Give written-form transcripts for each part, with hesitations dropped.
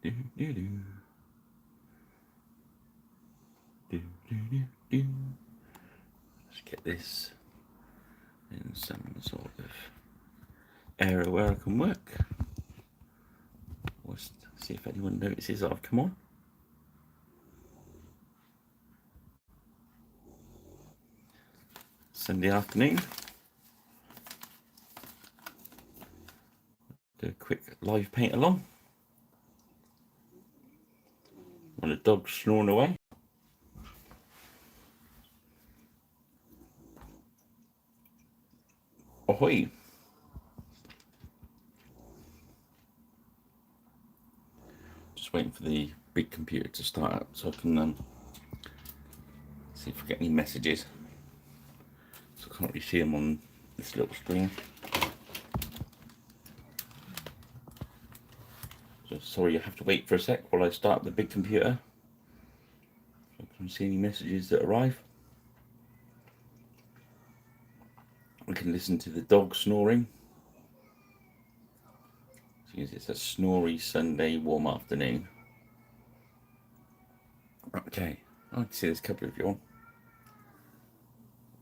Do, do, do. Do, do, do, do. Let's get this in some sort of area where I can work. Let's see if anyone notices I've come on. Sunday afternoon. Do a quick live paint along. When the dog's snoring away. Ahoy! Just waiting for the big computer to start up so I can see if I get any messages. So I can't really see them on this little screen. So sorry, you have to wait for a sec while I start the big computer. So I can see any messages that arrive. We can listen to the dog snoring. It's a snory Sunday warm afternoon. Okay, I can see there's a couple of you on.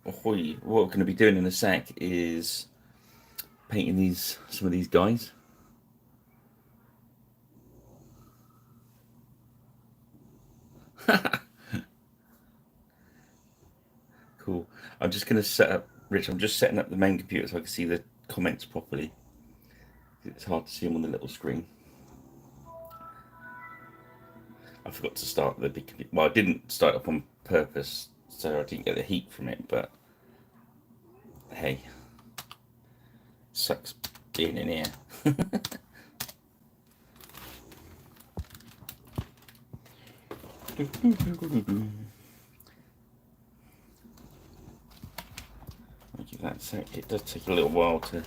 Ahoy. What we're going to be doing in a sec is painting some of these guys. Cool. I'm just going to set up, Rich, I'm just setting up the main computer so I can see the comments properly. It's hard to see them on the little screen. I forgot to start the big computer. Well, I didn't start up on purpose, so I didn't get the heat from it, but hey, sucks being in here. I'll give that a sec. It does take a little while to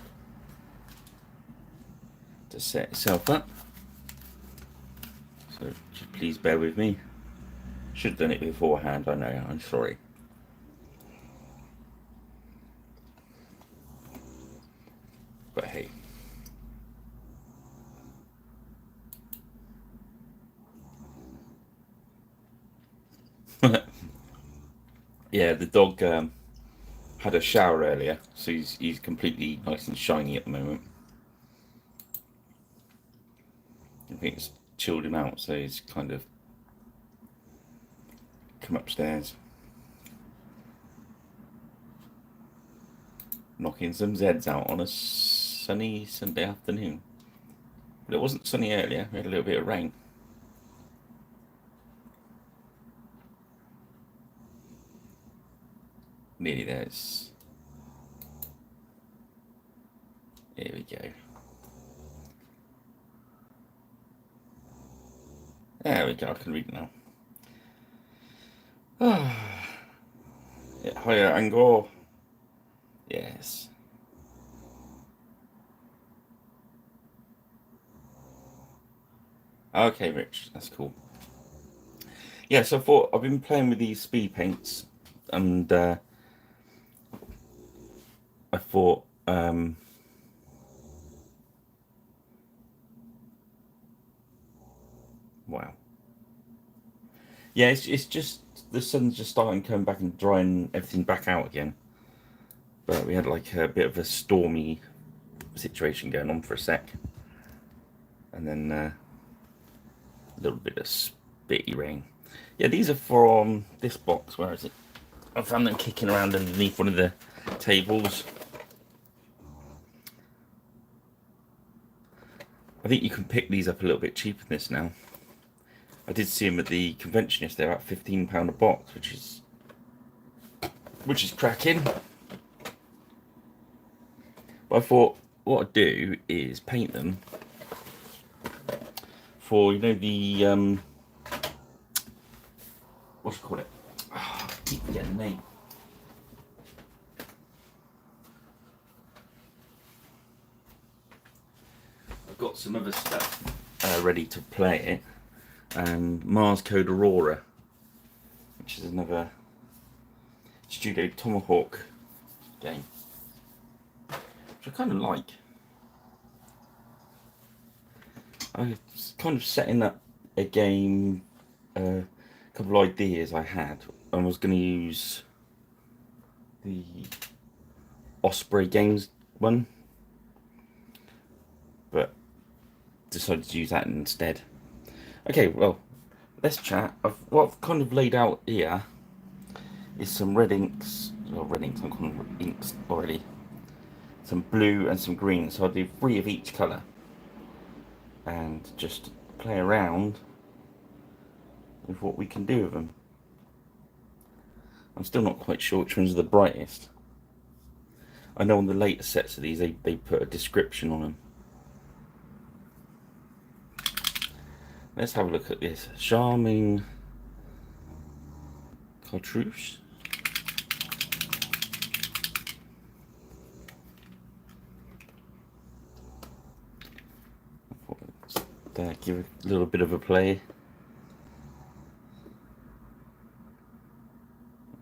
set itself up, so just please bear with me. Should have done it beforehand, I know, I'm sorry. But hey. Yeah, the dog had a shower earlier, so he's completely nice and shiny at the moment. I think it's chilled him out, so he's kind of come upstairs, knocking some Zeds out on a sunny Sunday afternoon. But it wasn't sunny earlier, we had a little bit of rain. Nearly there. Here we go. There we go, I can read now. Yeah, higher angle. Yes. Okay, Rich, that's cool. Yeah, so I've been playing with these speed paints, and I thought, wow. Yeah, it's just the sun's just starting coming back and drying everything back out again. But we had like a bit of a stormy situation going on for a sec, and then a little bit of spitty rain. Yeah, these are from this box. Where is it? I found them kicking around underneath one of the tables. I think you can pick these up a little bit cheaper than this now. I did see them at the convention yesterday, about £15 a box, which is cracking. But I thought what I'd do is paint them for, you know, the what do you call it? Oh, I keep forgetting the name. I've got some other stuff ready to play it, and Mars Code Aurora, which is another Studio Tomahawk game, which I kind of like. I was kind of setting up a game, a couple of ideas I had. I was going to use the Osprey Games one, but decided to use that instead. Okay, well, let's chat. What I've kind of laid out here is some red inks, or red inks, I'm calling them inks already. Some blue and some green, so I'll do 3 of each colour and just play around with what we can do with them. I'm still not quite sure which ones are the brightest. I know on the later sets of these they put a description on them. Let's have a look at this. Charming Cartouche. Give a little bit of a play.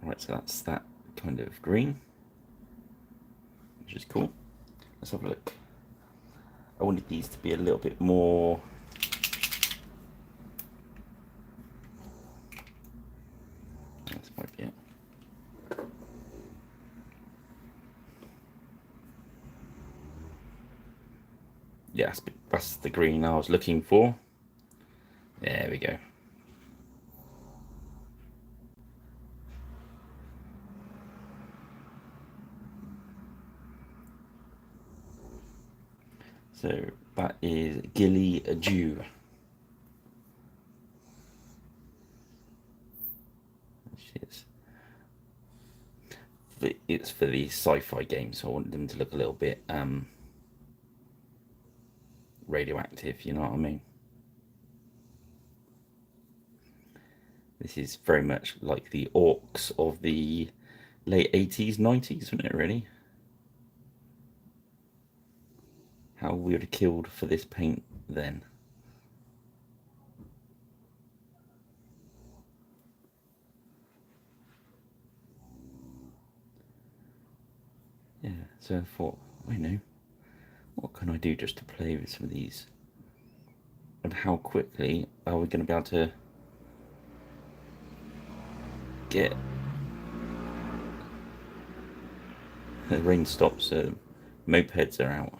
Right, so that's that kind of green, which is cool. Let's have a look. I wanted these to be a little bit more this might be it. Yes, that's the green I was looking for. There we go. So that is Gilly Dew. It's for the sci-fi game, so I wanted them to look a little bit radioactive, you know what I mean? This is very much like the orcs of the late 80s, 90s, wasn't it, really? How we would have killed for this paint then. Yeah, so I thought, I know, what can I do just to play with some of these? And how quickly are we going to be able to get the rain stops, mopeds are out.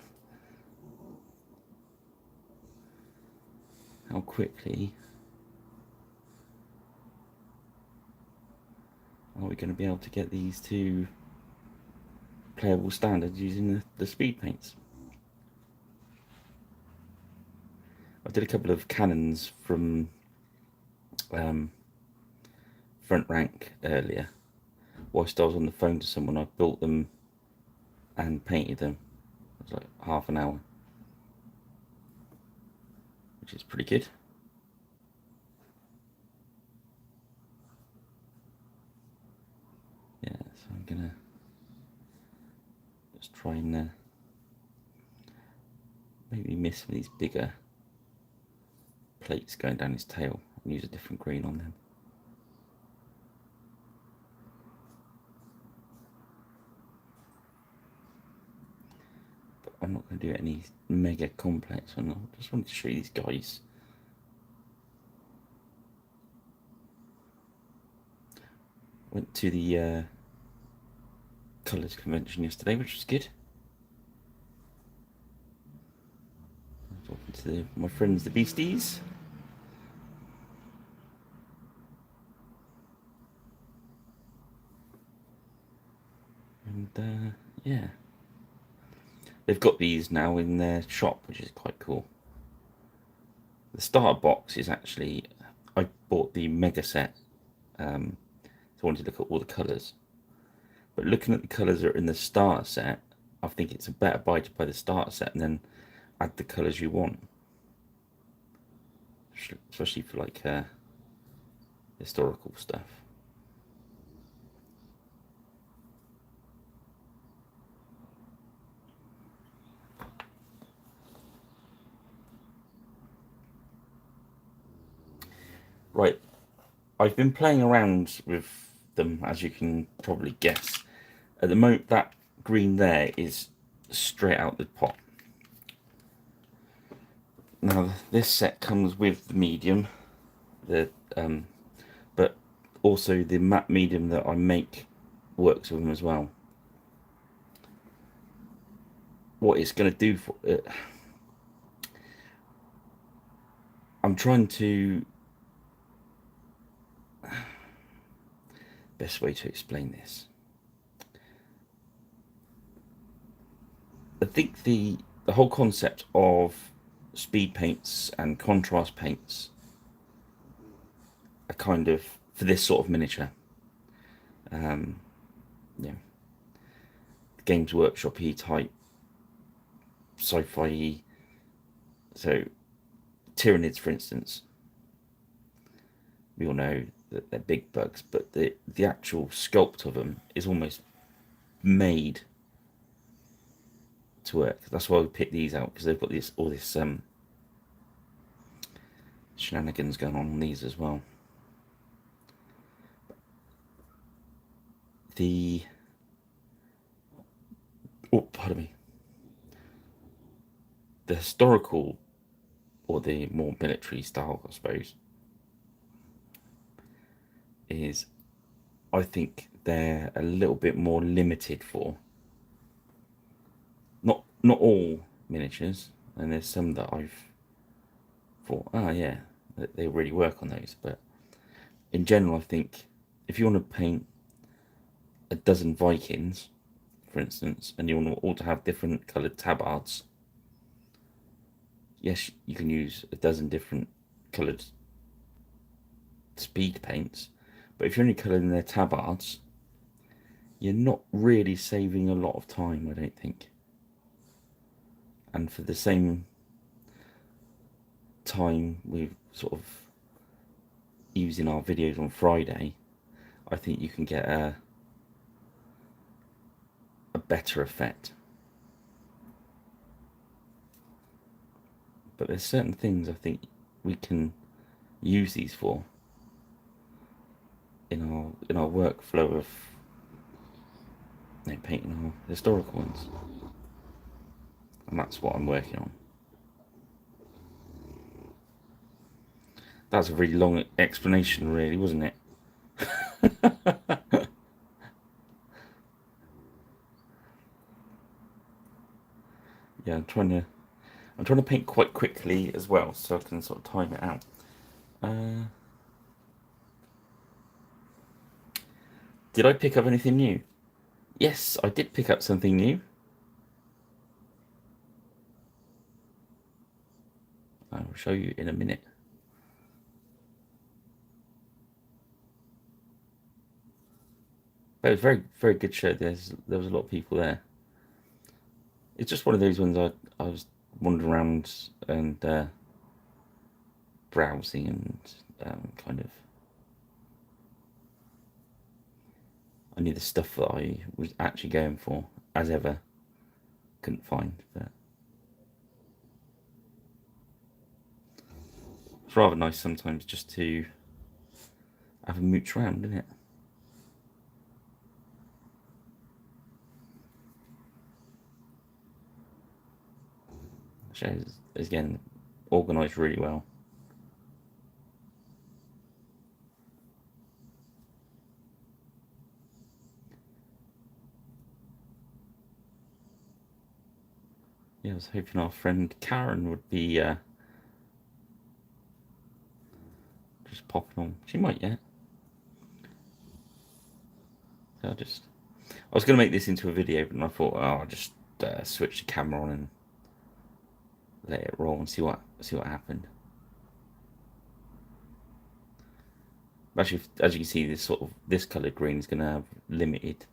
How quickly are we going to be able to get these to playable standards using the speed paints? I did a couple of cannons from front rank earlier. Whilst I was on the phone to someone, I built them and painted them. It was like half an hour, which is pretty good. Yeah, so I'm gonna just try and maybe miss these bigger plates going down his tail and use a different green on them. But I'm not going to do any mega complex one. I just wanted to show you these guys. Went to the colours convention yesterday, which was good. Talking to my friends, the Beasties. And yeah, they've got these now in their shop, which is quite cool. The starter box is actually, I bought the mega set, so I wanted to look at all the colours. But looking at the colours that are in the starter set, I think it's a better buy to buy the starter set and then add the colours you want. Especially for like historical stuff. Right, I've been playing around with them, as you can probably guess. At the moment, that green there is straight out the pot. Now this set comes with the medium, the but also the matte medium that I make works with them as well. What it's going to do for it, I'm trying to, best way to explain this. I think the whole concept of speed paints and contrast paints are kind of for this sort of miniature. Yeah, Games Workshop-y type, sci-fi. So Tyranids, for instance, we all know that they're big bugs, but the actual sculpt of them is almost made to work. That's why we picked these out, because they've got this all this shenanigans going on these as well. Pardon me. The historical, or the more military style, I suppose, is, I think they're a little bit more limited for. Not all miniatures, and there's some that I've thought, oh yeah, they really work on those. But in general, I think if you want to paint a dozen Vikings, for instance, and you want them all to have different coloured tabards, yes, you can use a dozen different coloured speed paints, but if you're only colouring their tabards, you're not really saving a lot of time, I don't think. And for the same time we've sort of using our videos on Friday, I think you can get a better effect. But there's certain things I think we can use these for in our workflow of painting our historical ones, and that's what I'm working on. That's a really long explanation, really, wasn't it? Yeah, I'm trying to paint quite quickly as well, so I can sort of time it out. Did I pick up anything new? Yes, I did pick up something new. I will show you in a minute. But it was very, very good show. There was a lot of people there. It's just one of those ones I was wandering around and browsing and kind of. I knew the stuff that I was actually going for, as ever. Couldn't find, but it's rather nice sometimes just to have a mooch around, isn't it? Shows again organised really well. Yeah, I was hoping our friend Karen would be just popping on. She might yet. So I was going to make this into a video, but I thought, oh, I'll just switch the camera on and let it roll and see what happened. Actually, as you can see, this coloured green is going to have limited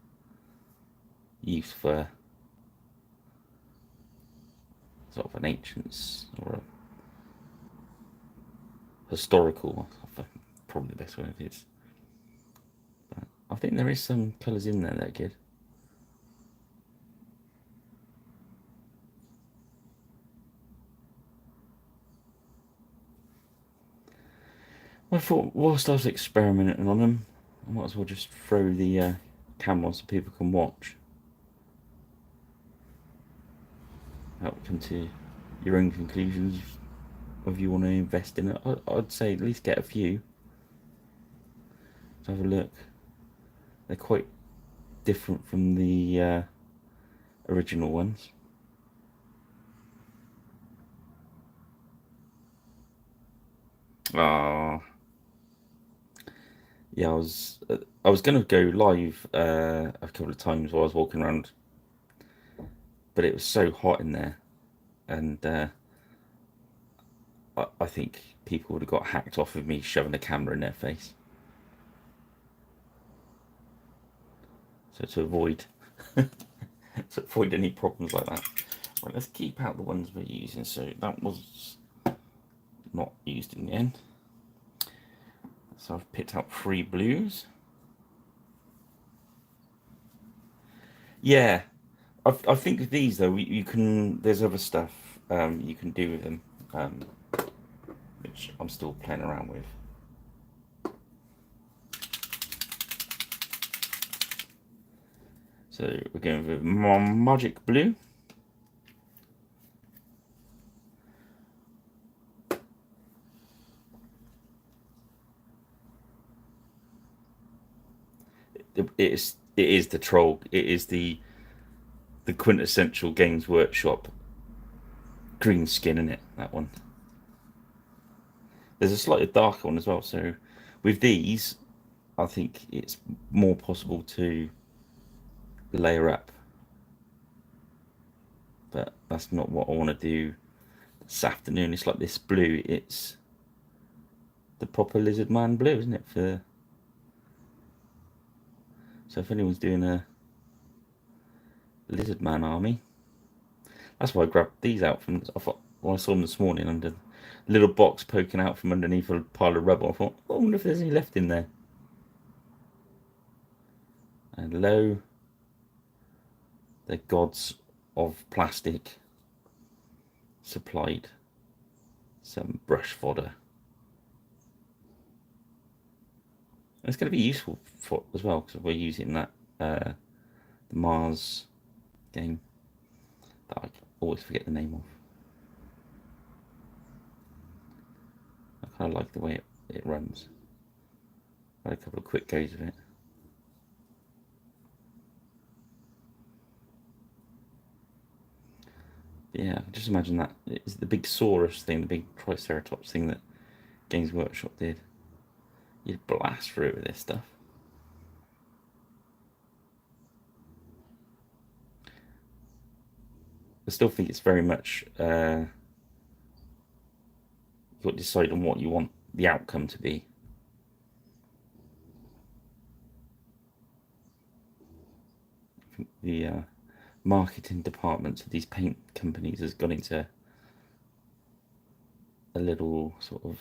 use for sort of an ancients or a historical, probably the best way it is. But I think there is some colours in there that are good. I thought whilst I was experimenting on them, I might as well just throw the camera on so people can watch. Help come to your own conclusions whether you want to invest in it. I'd say at least get a few. Let's have a look. They're quite different from the original ones. Ah, yeah. I was gonna go live a couple of times while I was walking around, but it was so hot in there, and I think people would have got hacked off of me shoving a camera in their face. So to avoid any problems like that. Right, let's keep out the ones we're using. So that was not used in the end. So I've picked out 3 blues. Yeah, I think with these though, you can. There's other stuff you can do with them, um, which I'm still playing around with. So we're going with magic blue. It is the troll. It is the quintessential Games Workshop green skin in it. That one. There's a slightly darker one as well. So with these, I think it's more possible to layer up, but that's not what I want to do this afternoon. It's like this blue. It's the proper lizardman blue, isn't it? So if anyone's doing a lizardman army, that's why I grabbed these out from. I thought when I saw them this morning under a little box poking out from underneath a pile of rubble. I thought, I wonder if there's any left in there. And lo, the gods of plastic supplied some brush fodder. And it's going to be useful for as well because we're using that the Mars game that I always forget the name of. I kind of like the way it runs. I had a couple of quick goes of it. Yeah, just imagine that. It's the big Saurus thing, the big Triceratops thing that Games Workshop did. You'd blast through it with this stuff. I still think it's very much you've got to decide on what you want the outcome to be. I think the marketing departments of these paint companies has gone into a little sort of,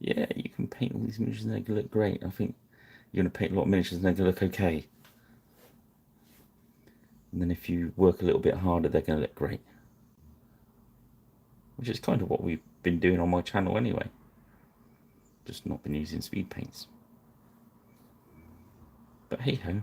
yeah, you can paint all these miniatures and they're going to look great. I think you're going to paint a lot of miniatures and they're going to look okay. And then if you work a little bit harder, they're going to look great. Which is kind of what we've been doing on my channel anyway. Just not been using speed paints. But hey ho.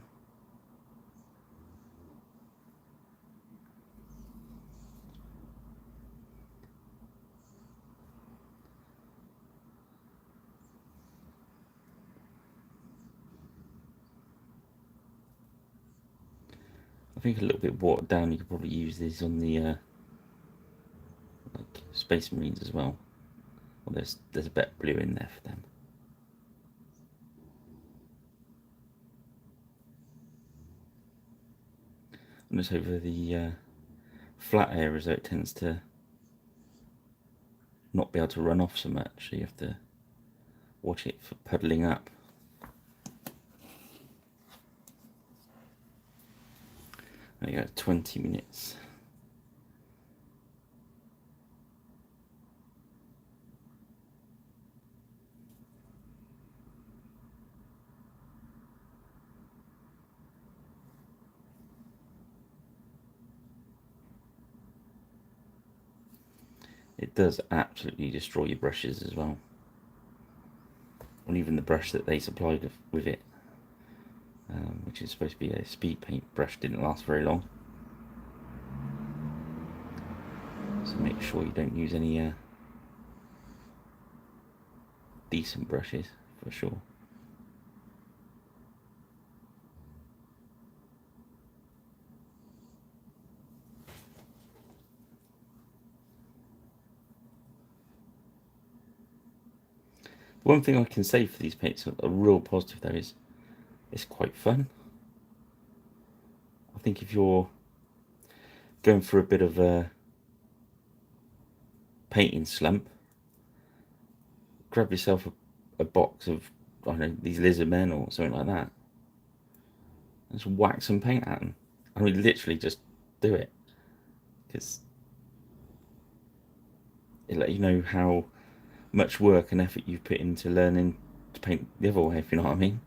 I think a little bit watered down. You could probably use these on the like Space Marines as well. Well, there's a bit of blue in there for them. And just over the flat areas, though, it tends to not be able to run off so much. So you have to watch it for puddling up. There you go, 20 minutes. It does absolutely destroy your brushes as well. And even the brush that they supplied with it, which is supposed to be a speed paint brush, didn't last very long. So make sure you don't use any decent brushes for sure. One thing I can say for these paints, a real positive though, is it's quite fun. I think if you're going for a bit of a painting slump, grab yourself a box of, I don't know, these lizardmen or something like that, and just whack some paint at them. I mean, literally just do it, because it let you know how much work and effort you've put into learning to paint the other way, if you know what I mean.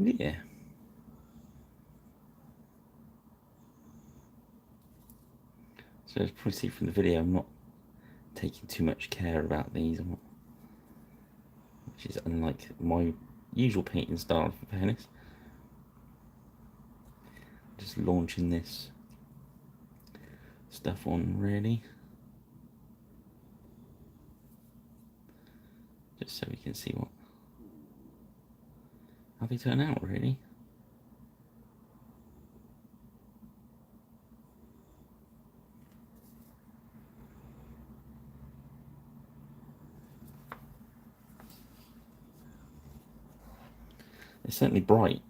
Yeah. So as you probably see from the video, I'm not taking too much care about these, which is unlike my usual painting style, for fairness. Just launching this stuff on, really, just so we can see how they turn out, really. It's certainly bright.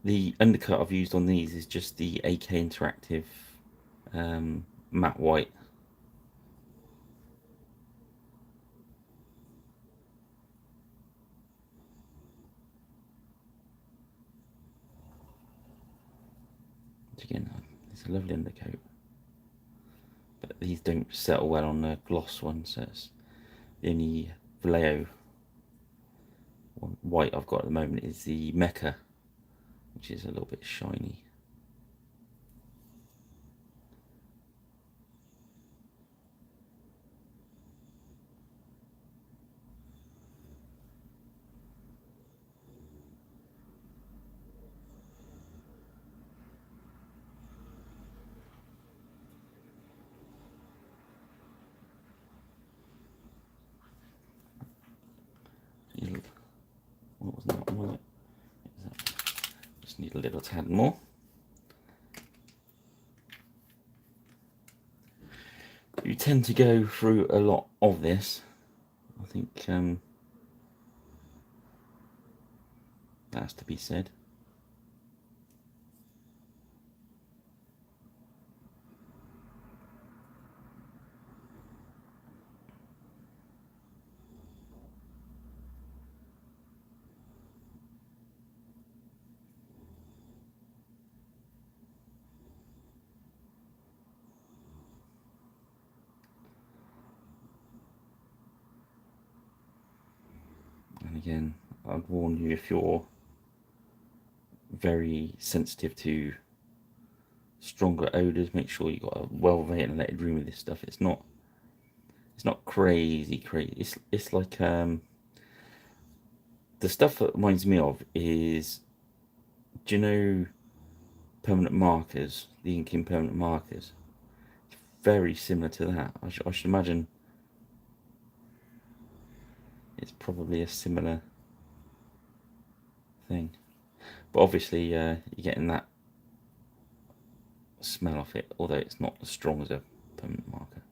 The undercut I've used on these is just the AK Interactive matte white. Again, it's a lovely undercoat, but these don't settle well on the gloss one, so it's the only Vallejo white I've got at the moment is the Mecca, which is a little bit shiny. What was that one? Just need a little tad more. You tend to go through a lot of this. I think that has to be said. And again, I'd warn you, if you're very sensitive to stronger odours, make sure you've got a well ventilated room with this stuff. It's not crazy. It's like the stuff that reminds me of is, do you know permanent markers, the inking permanent markers? It's very similar to that. I should imagine it's probably a similar thing, but obviously you're getting that smell off it, although it's not as strong as a permanent marker.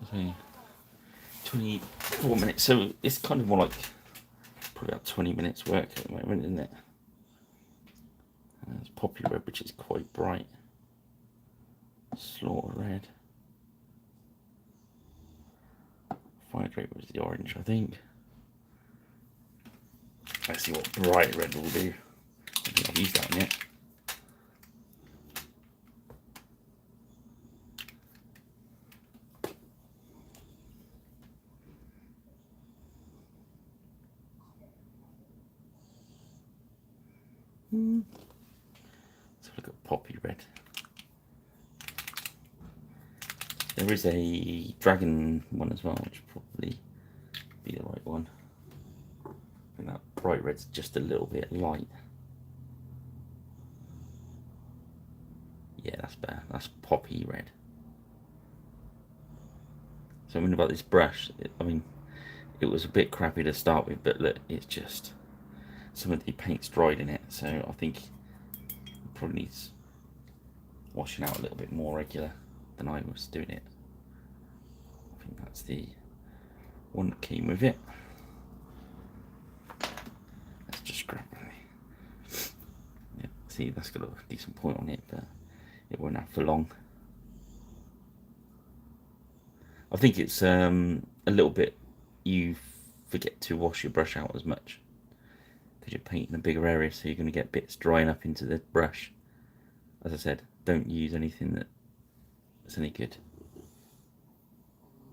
Okay, 24 minutes, so it's kind of more like probably about 20 minutes work at the moment, isn't it? There's Poppy Red, which is quite bright. Slaughter Red. Fire Drape was the orange, I think. Let's see what Bright Red will do. I don't think I've used that one yet. Let's look at poppy red. There is a dragon one as well, which will probably be the right one. I think that bright red's just a little bit light. Yeah, that's better. That's poppy red. So I mean about this brush, I mean, it was a bit crappy to start with, but look, it's just some of the paint's dried in it, so I think it probably needs washing out a little bit more regular than I was doing it. I think that's the one that came with it. Let's just grab it. Yeah, see, that's got a decent point on it, but it won't have for long. I think it's a little bit, you forget to wash your brush out as much because you're painting a bigger area, so you're going to get bits drying up into the brush. As I said, don't use anything that's any good.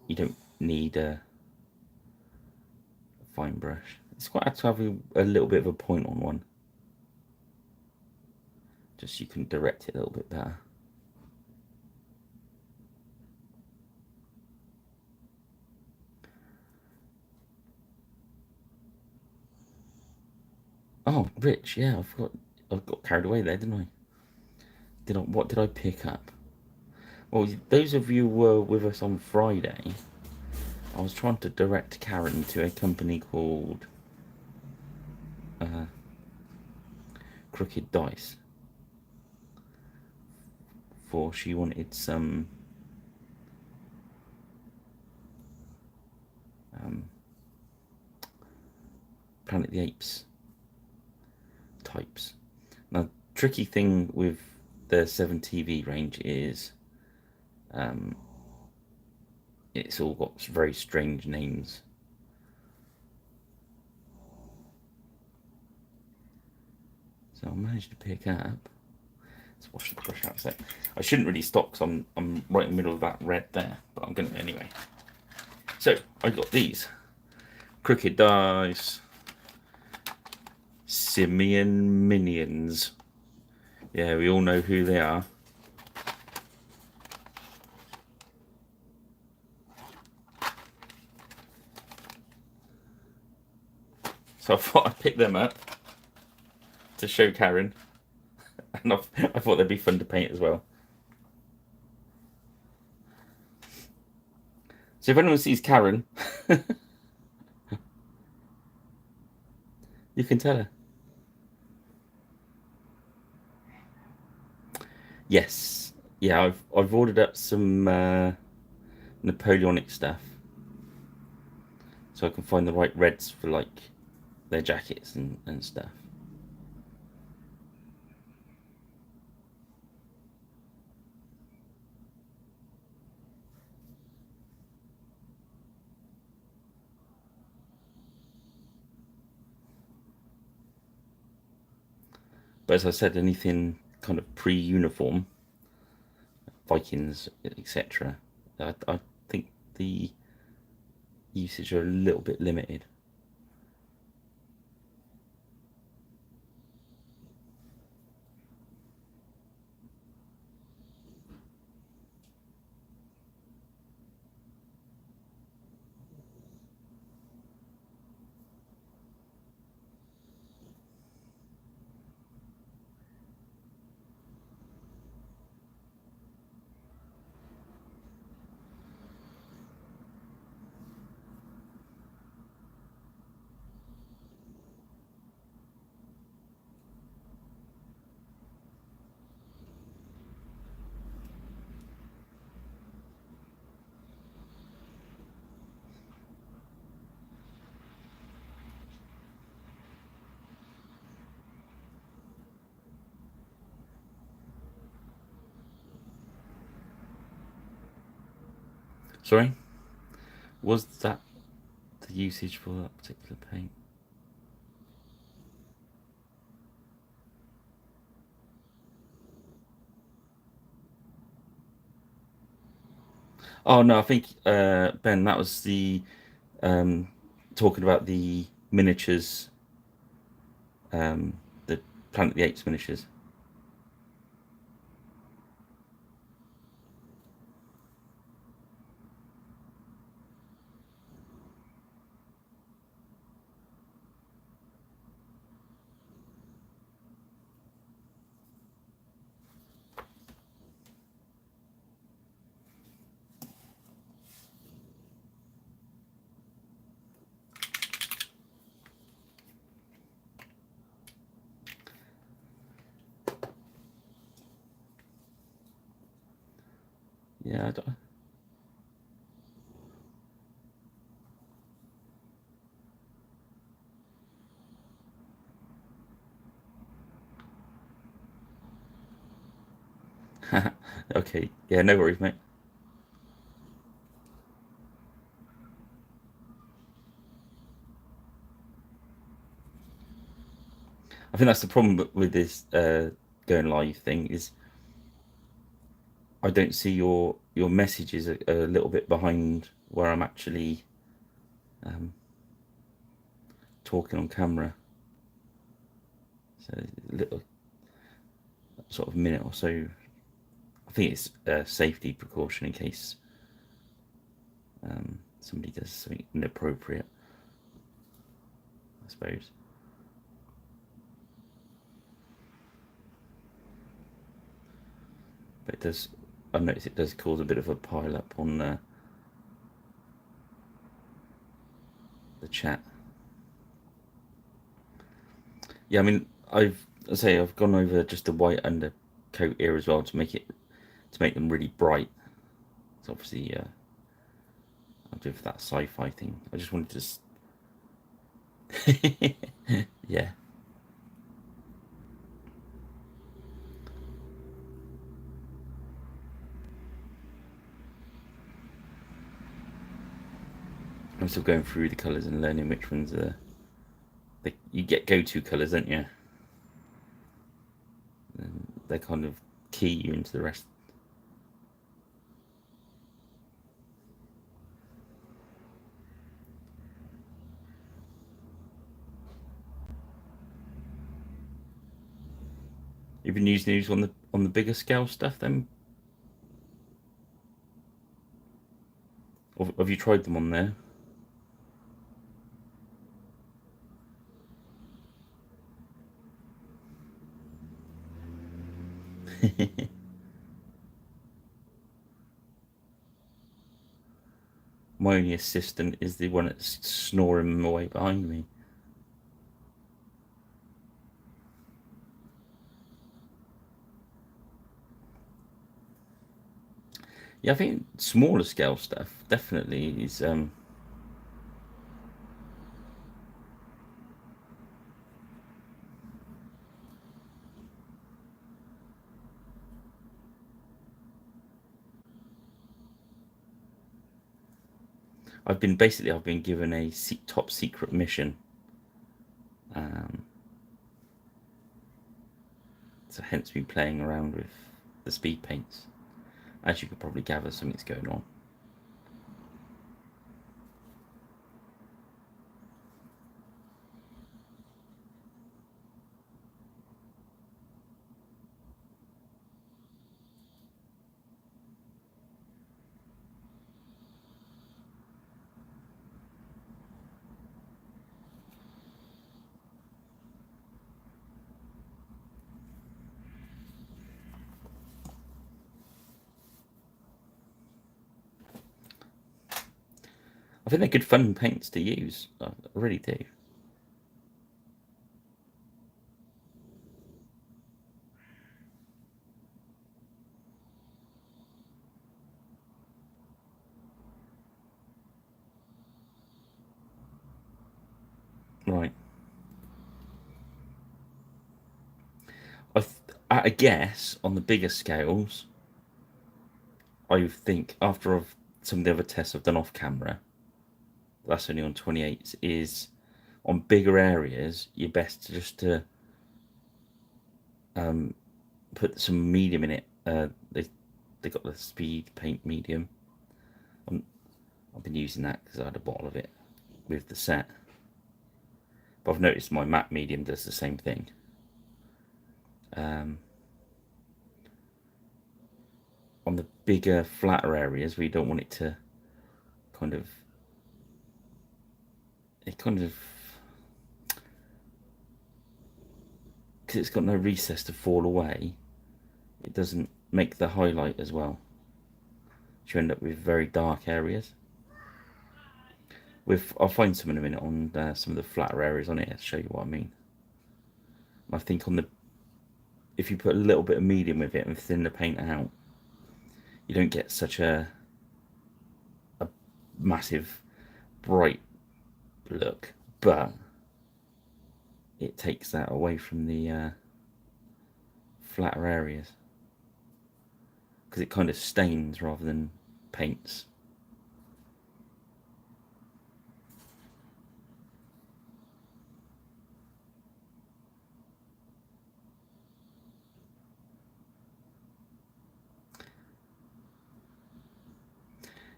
You don't need a fine brush. It's quite hard to have a little bit of a point on one, just so you can direct it a little bit better. Oh, Rich, yeah, I got carried away there, didn't I? What did I pick up? Well, those of you who were with us on Friday, I was trying to direct Karen to a company called Crooked Dice, for she wanted some Planet of the Apes types. Now, tricky thing with the 7TV range is it's all got very strange names. So I managed to pick up. Let's wash the brush out a sec. I shouldn't really stop because I'm right in the middle of that red there, but I'm going to anyway. So I got these Crooked Dice Simian Minions. Yeah, we all know who they are. So I thought I'd pick them up to show Karen, and I thought they'd be fun to paint as well. So if anyone sees Karen, you can tell her. Yes, yeah, I've ordered up some Napoleonic stuff, so I can find the right reds for like their jackets and stuff. But as I said, anything kind of pre-uniform, Vikings, etc., I think the usage are a little bit limited. Sorry, was that the usage for that particular paint? Oh no, I think Ben, that was the talking about the miniatures, the Planet of the Apes miniatures. Yeah, I don't... Okay, yeah, no worries, mate. I think that's the problem with this going live thing is I don't see your messages a little bit behind where I'm actually um, talking on camera. So a little sort of minute or so. I think it's a safety precaution in case somebody does something inappropriate, I suppose. But it does. I notice it does cause a bit of a pile up on the chat. Yeah, I mean, I've gone over just the white undercoat here as well to make them really bright. It's obviously I'll do for that sci-fi thing. I just wanted to. Yeah, I'm still going through the colours and learning which ones are. You get go-to colours, don't you? And they kind of key you into the rest. You've been using these on the bigger scale stuff, then? Or have you tried them on there? My only assistant is the one that's snoring away behind me. Yeah, I think smaller scale stuff definitely is. I've been given a top secret mission, um, so hence been playing around with the speed paints. As you could probably gather, something's going on. I think they're good fun paints to use. I really do. Right. At a guess on the bigger scales, I think after some of the other tests I've done off camera, that's only on 28s, is on bigger areas, you're best to um, put some medium in it. They got the speed paint medium. I've been using that because I had a bottle of it with the set. But I've noticed my matte medium does the same thing. On the bigger, flatter areas, we don't want it to kind of, because it's got no recess to fall away, it doesn't make the highlight as well. So you end up with very dark areas. I'll find some in a minute on some of the flatter areas on it to show you what I mean. I think if you put a little bit of medium with it and thin the paint out, you don't get such a massive bright look, but it takes that away from the flatter areas because it kind of stains rather than paints.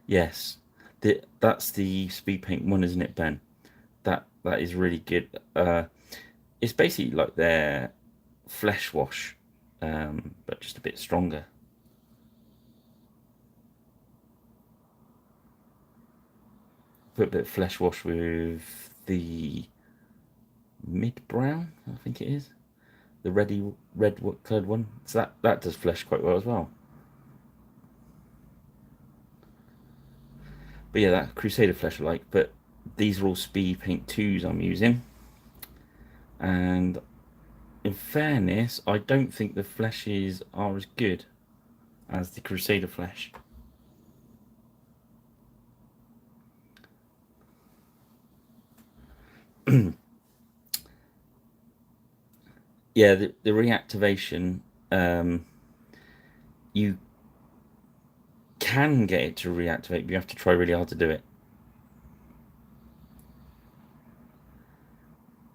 Yes, that's the speed paint one, isn't it, Ben? That is really good. It's basically like their flesh wash, but just a bit stronger. Put a bit of flesh wash with the mid brown, I think it is, the red coloured one. So that does flesh quite well as well. But yeah, that Crusader flesh I like. But these are all speed paint 2s I'm using, and in fairness, I don't think the fleshes are as good as the Crusader flesh. Yeah, the reactivation, you can get it to reactivate, but you have to try really hard to do it.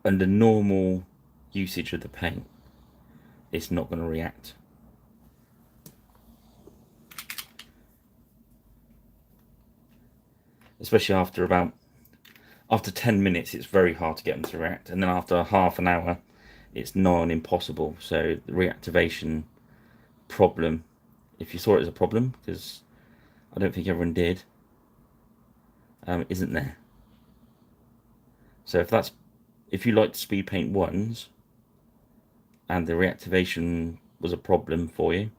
Under normal usage of the paint, it's not going to react. Especially after 10 minutes, it's very hard to get them to react, and then after half an hour, it's non-impossible. So the reactivation problem, if you saw it as a problem, because I don't think everyone did, isn't there. So if you liked speed paint 1s and the reactivation was a problem for you,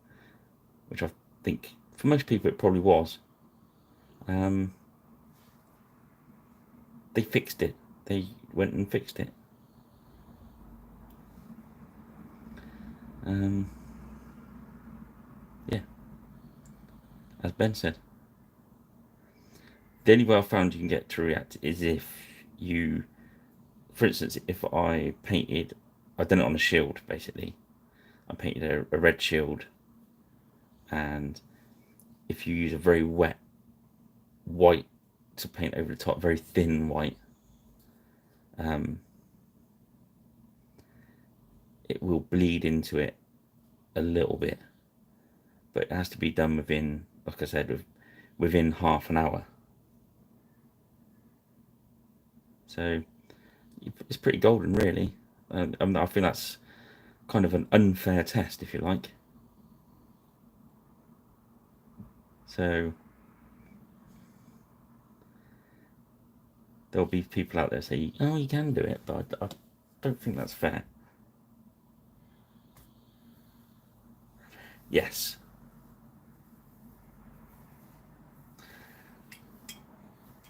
which I think for most people it probably was, they fixed it. They went and fixed it. Yeah, as Ben said. The only way I found you can get to react is if you, for instance, if I'd done it on a shield basically. I painted a red shield, and if you use a very wet white to paint over the top, very thin white, it will bleed into it a little bit, but it has to be done within, like I said, within half an hour. So it's pretty golden, really. I think that's kind of an unfair test, if you like. So there'll be people out there say, "Oh, you can do it," but I don't think that's fair. Yes.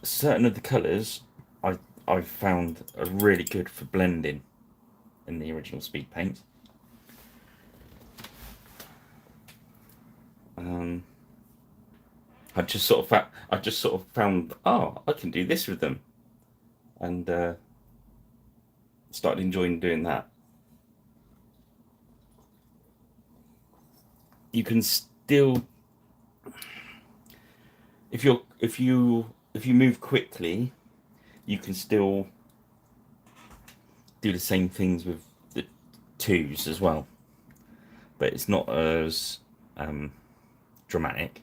Certain of the colours I've found are really good for blending in the original speed paint. I just sort of found, oh, I can do this with them, and started enjoying doing that. You can still, if you move quickly, you can still do the same things with the 2s as well, but it's not as dramatic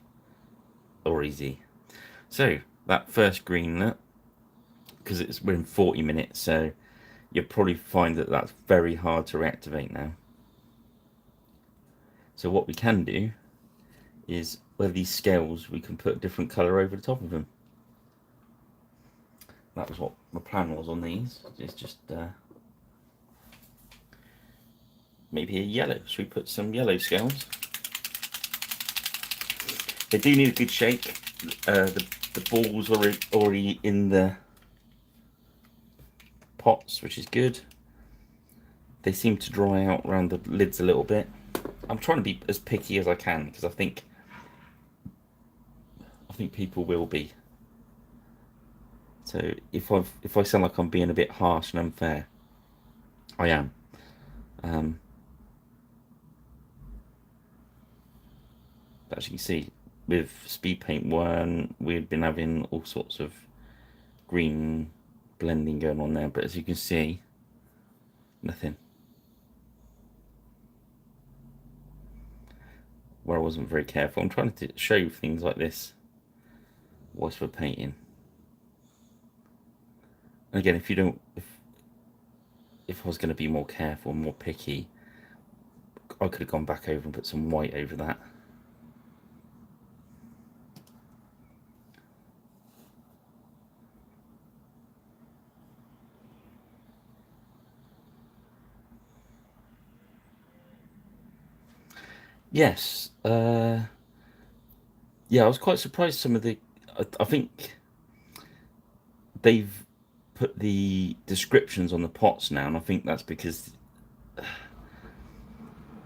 or easy. So that first green look, because we're in 40 minutes, so you'll probably find that that's very hard to reactivate now. So what we can do is, where these scales, we can put a different colour over the top of them. That was what my plan was on these. It's just maybe a yellow. Should we put some yellow scales? They do need a good shake. The balls are already in the pots, which is good. They seem to dry out around the lids a little bit. I'm trying to be as picky as I can, because I think people will be. So if I sound like I'm being a bit harsh and unfair, I am. But as you can see, with speed paint 1, we've been having all sorts of green blending going on there, but as you can see, nothing. Where I wasn't very careful. I'm trying to show things like this whilst we're painting. And again, if you don't, if I was going to be more careful and more picky, I could have gone back over and put some white over that. Yes, yeah, I was quite surprised. Some of the, I think they've put the descriptions on the pots now, and I think that's because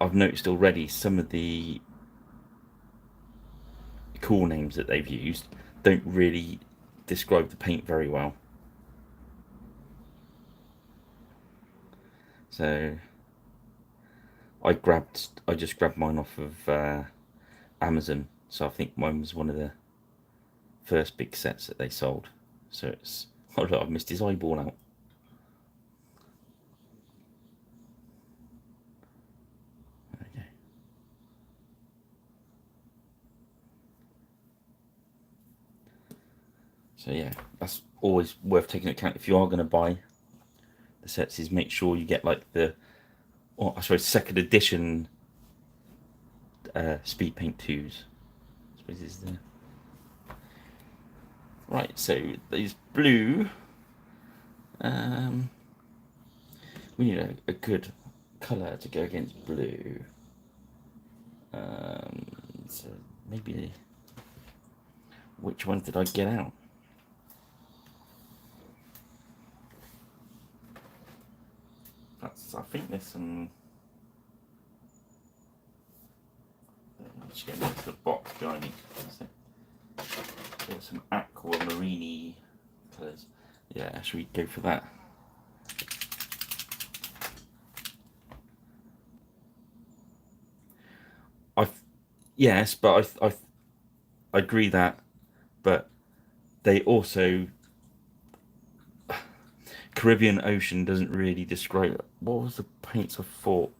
I've noticed already some of the cool names that they've used don't really describe the paint very well. So I just grabbed mine off of Amazon. So I think mine was one of the first big sets that they sold. So it's, oh look, I've missed his eyeball out. There we go. So yeah, that's always worth taking into account if you are going to buy the sets. Is make sure you get like the, or I suppose, second edition speed paint 2s. I suppose is the right. So these blue. We need a good colour to go against blue. So maybe, which ones did I get out? I think there's some. Just get into the box behind me. There's some aquamarine colours. Yeah, should we go for that? Yes, but I agree that, but they also, Caribbean Ocean doesn't really describe it. What was the paints I thought?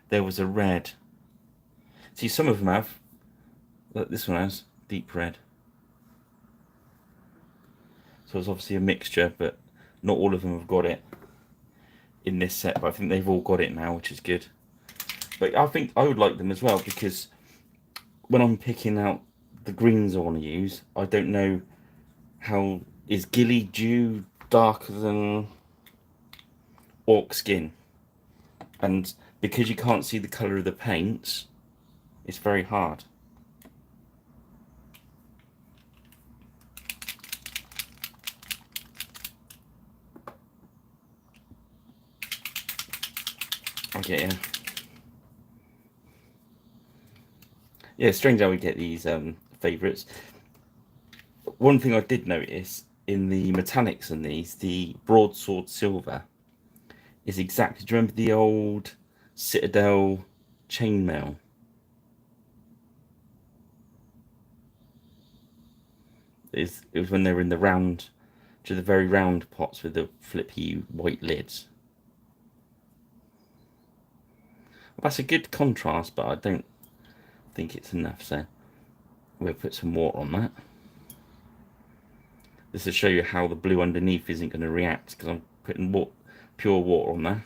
There was a red. See, some of them have. Look, this one has deep red. So it's obviously a mixture, but not all of them have got it in this set. But I think they've all got it now, which is good. But I think I would like them as well, because when I'm picking out the greens I want to use, I don't know how, is Gilly Dew darker than Orc Skin? And because you can't see the colour of the paints, it's very hard. Okay, yeah. Yeah, it's strange how we get these favourites. One thing I did notice in the metallics on these, the broadsword silver is exactly. Do you remember the old Citadel chainmail? It was when they were in the round, to the very round pots with the flippy white lids. Well, that's a good contrast, but I don't think it's enough. So we'll put some water on that. This will show you how the blue underneath isn't going to react, because I'm putting pure water on there.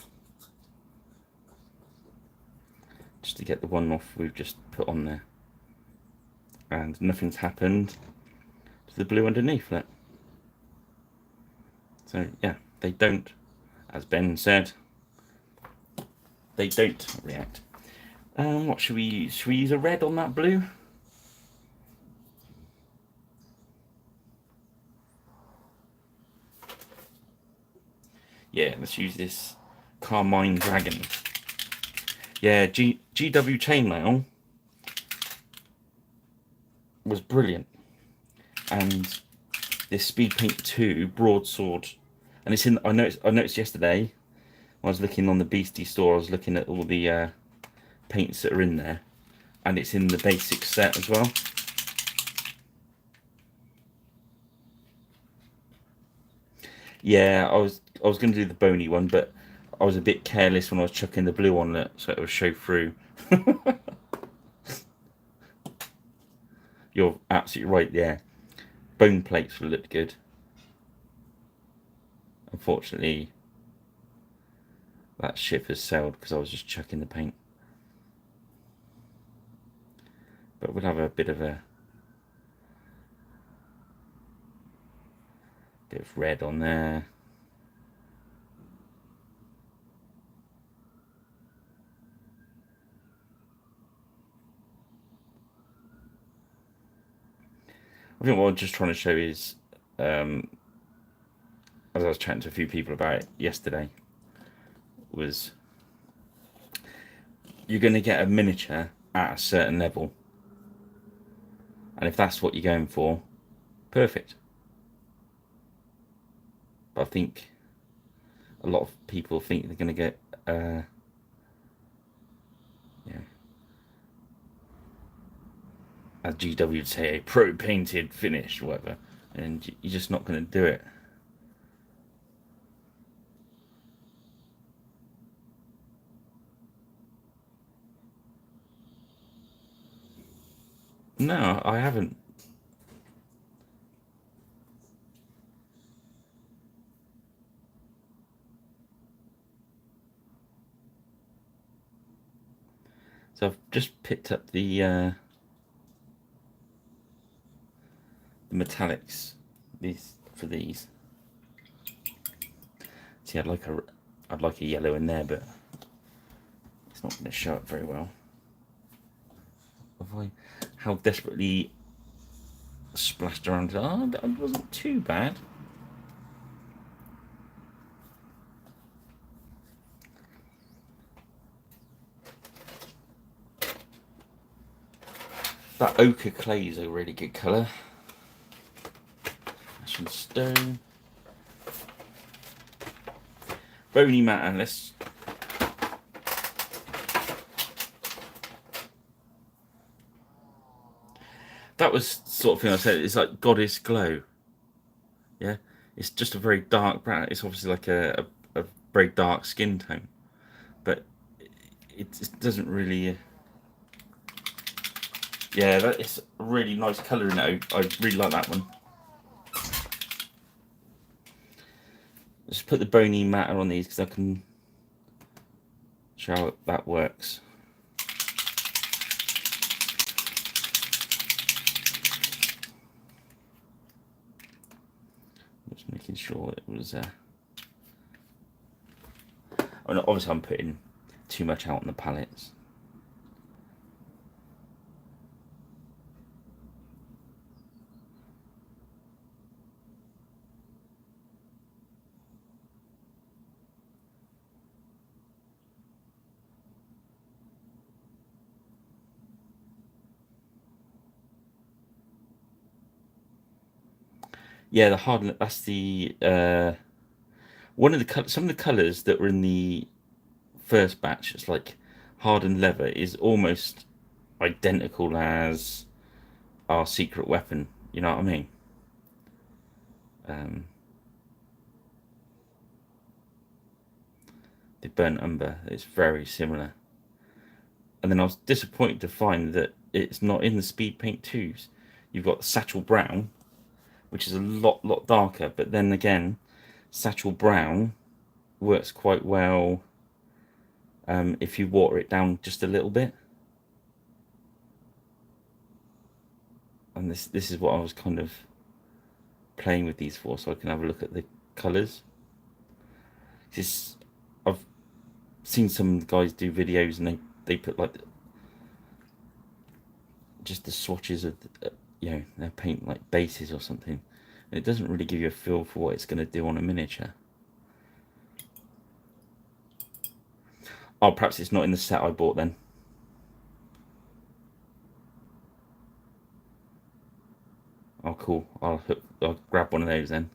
just to get the one off we've just put on there. And nothing's happened to the blue underneath that. So yeah, they don't, as Ben said, they don't react. What should we use? Should we use a red on that blue? Yeah, let's use this Carmine Dragon. Yeah, GW chainmail was brilliant, and this Speed Paint 2 broadsword, and it's in. I noticed yesterday when I was looking on the Beastie store. I was looking at all the paints that are in there, and it's in the basic set as well. Yeah, I was going to do the bony one, but I was a bit careless when I was chucking the blue on it, so it would show through. You're absolutely right. Yeah, bone plates would look good. Unfortunately, that ship has sailed because I was just chucking the paint. But we'll have a bit of red on there. I think what I'm just trying to show is, as I was chatting to a few people about it yesterday, was you're going to get a miniature at a certain level, and if that's what you're going for, perfect. But I think a lot of people think they're going to get as GW would say, a pro painted finish, whatever, and you're just not going to do it. No, I haven't. So I've just picked up the metallics for these. See, I'd like a yellow in there, but it's not going to show up very well. How desperately splashed around. Oh, that wasn't too bad. That ochre clay is a really good colour. Ashen stone. Bony matter, let's... That was sort of thing I said, it's like Goddess Glow. Yeah? It's just a very dark brown. It's obviously like a very dark skin tone. But it doesn't really... Yeah, that is a really nice colour in it. I really like that one. Let's put the bony matter on these because I can show how that works. Just making sure it was... obviously I'm putting too much out on the palettes. Yeah, the hard. That's the one of the some of the colours that were in the first batch. It's like hardened leather is almost identical as our secret weapon. You know what I mean? The burnt umber. It's very similar. And then I was disappointed to find that it's not in the Speed Paint 2s. You've got Satchel Brown, which is a lot darker, but then again, Satchel Brown works quite well if you water it down just a little bit. And this is what I was kind of playing with these for, so I can have a look at the colours. I've seen some guys do videos and they put like just the swatches of their paint like bases or something, and it doesn't really give you a feel for what it's going to do on a miniature. Oh, perhaps it's not in the set I bought then. Oh, cool. I'll grab one of those then.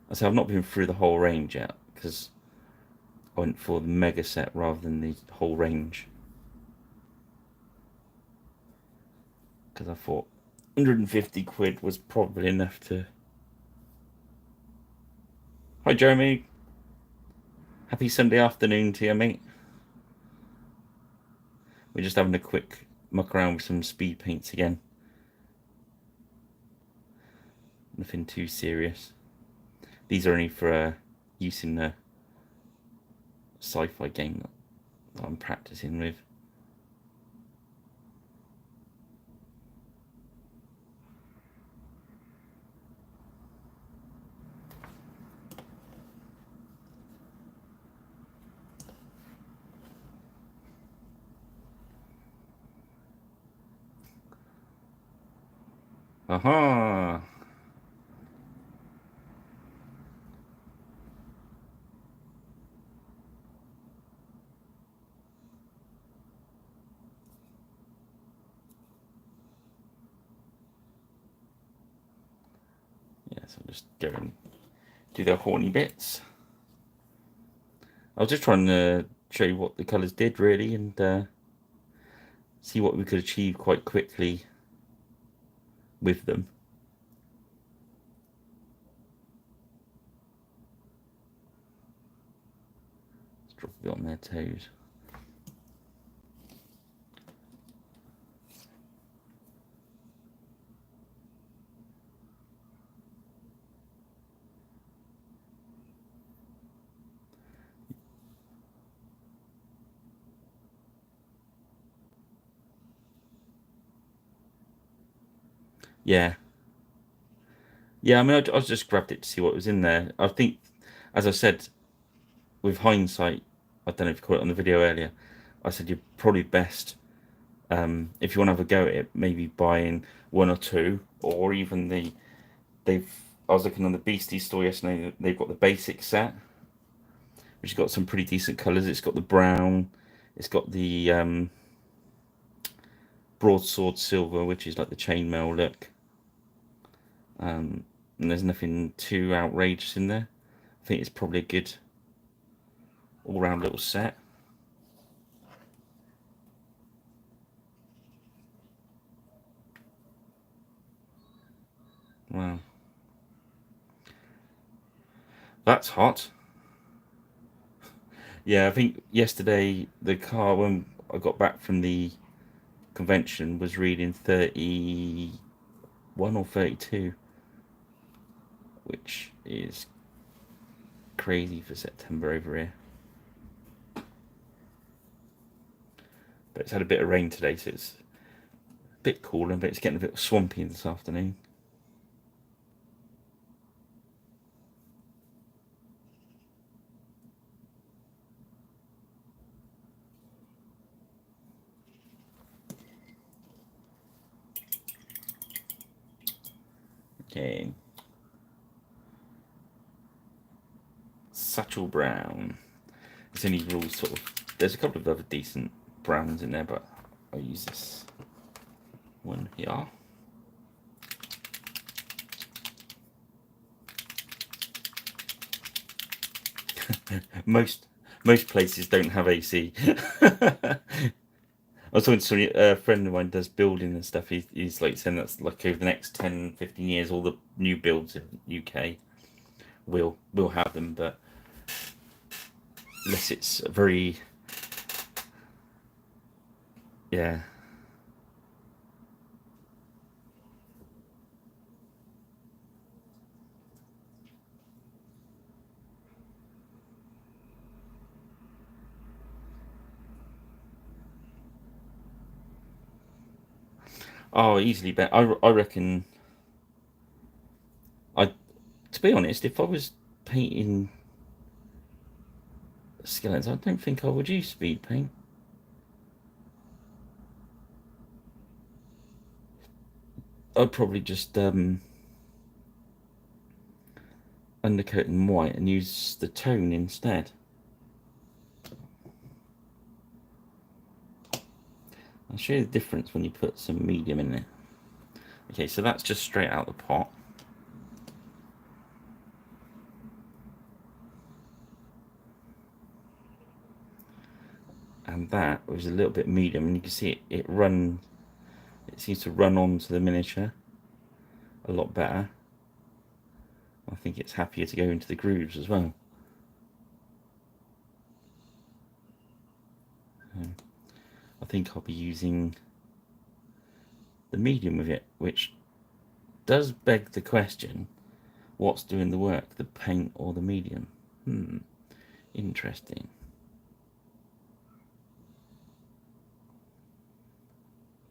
I say I've not been through the whole range yet because I went for the mega set rather than the whole range. Because I thought 150 quid was probably enough to... Hi Jeremy. Happy Sunday afternoon to you, mate. We're just having a quick muck around with some speed paints again. Nothing too serious. These are only for use in the sci-fi game that I'm practicing with. Aha! Yeah, so I'll just go and do the horny bits. I was just trying to show you what the colours did really, and see what we could achieve quite quickly with them. Let's drop a bit on their toes. Yeah. Yeah, I mean, I just grabbed it to see what was in there. I think, as I said, with hindsight, I don't know if you caught it on the video earlier, I said you're probably best, if you want to have a go at it, maybe buying one or two, or even I was looking on the Beastie store yesterday, they've got the basic set, which has got some pretty decent colours. It's got the brown, it's got the broadsword silver, which is like the chainmail look. And there's nothing too outrageous in there. I think it's probably a good all-round little set. Wow, that's hot. Yeah, I think yesterday the car, when I got back from the convention, was reading 31 or 32, which is crazy for September over here. But it's had a bit of rain today, so it's a bit cooler, but it's getting a bit swampy this afternoon. Okay. Satchel brown. It's only rules sort of. There's a couple of other decent browns in there, but I'll use this one here. most places don't have AC. I was talking to a friend of mine does building and stuff. He's like saying that's like over the next 10, 15 years, all the new builds in UK will have them, but unless it's very, yeah. Oh, easily better. I reckon. I, to be honest, if I was painting skeletons, I don't think I would use speed paint. I'd probably just undercoat in white and use the tone instead. I'll show you the difference when you put some medium in it. Okay, so that's just straight out the pot. And that was a little bit medium, and you can see it seems to run onto the miniature a lot better. I think it's happier to go into the grooves as well. I think I'll be using the medium with it, which does beg the question, what's doing the work, the paint or the medium? Interesting.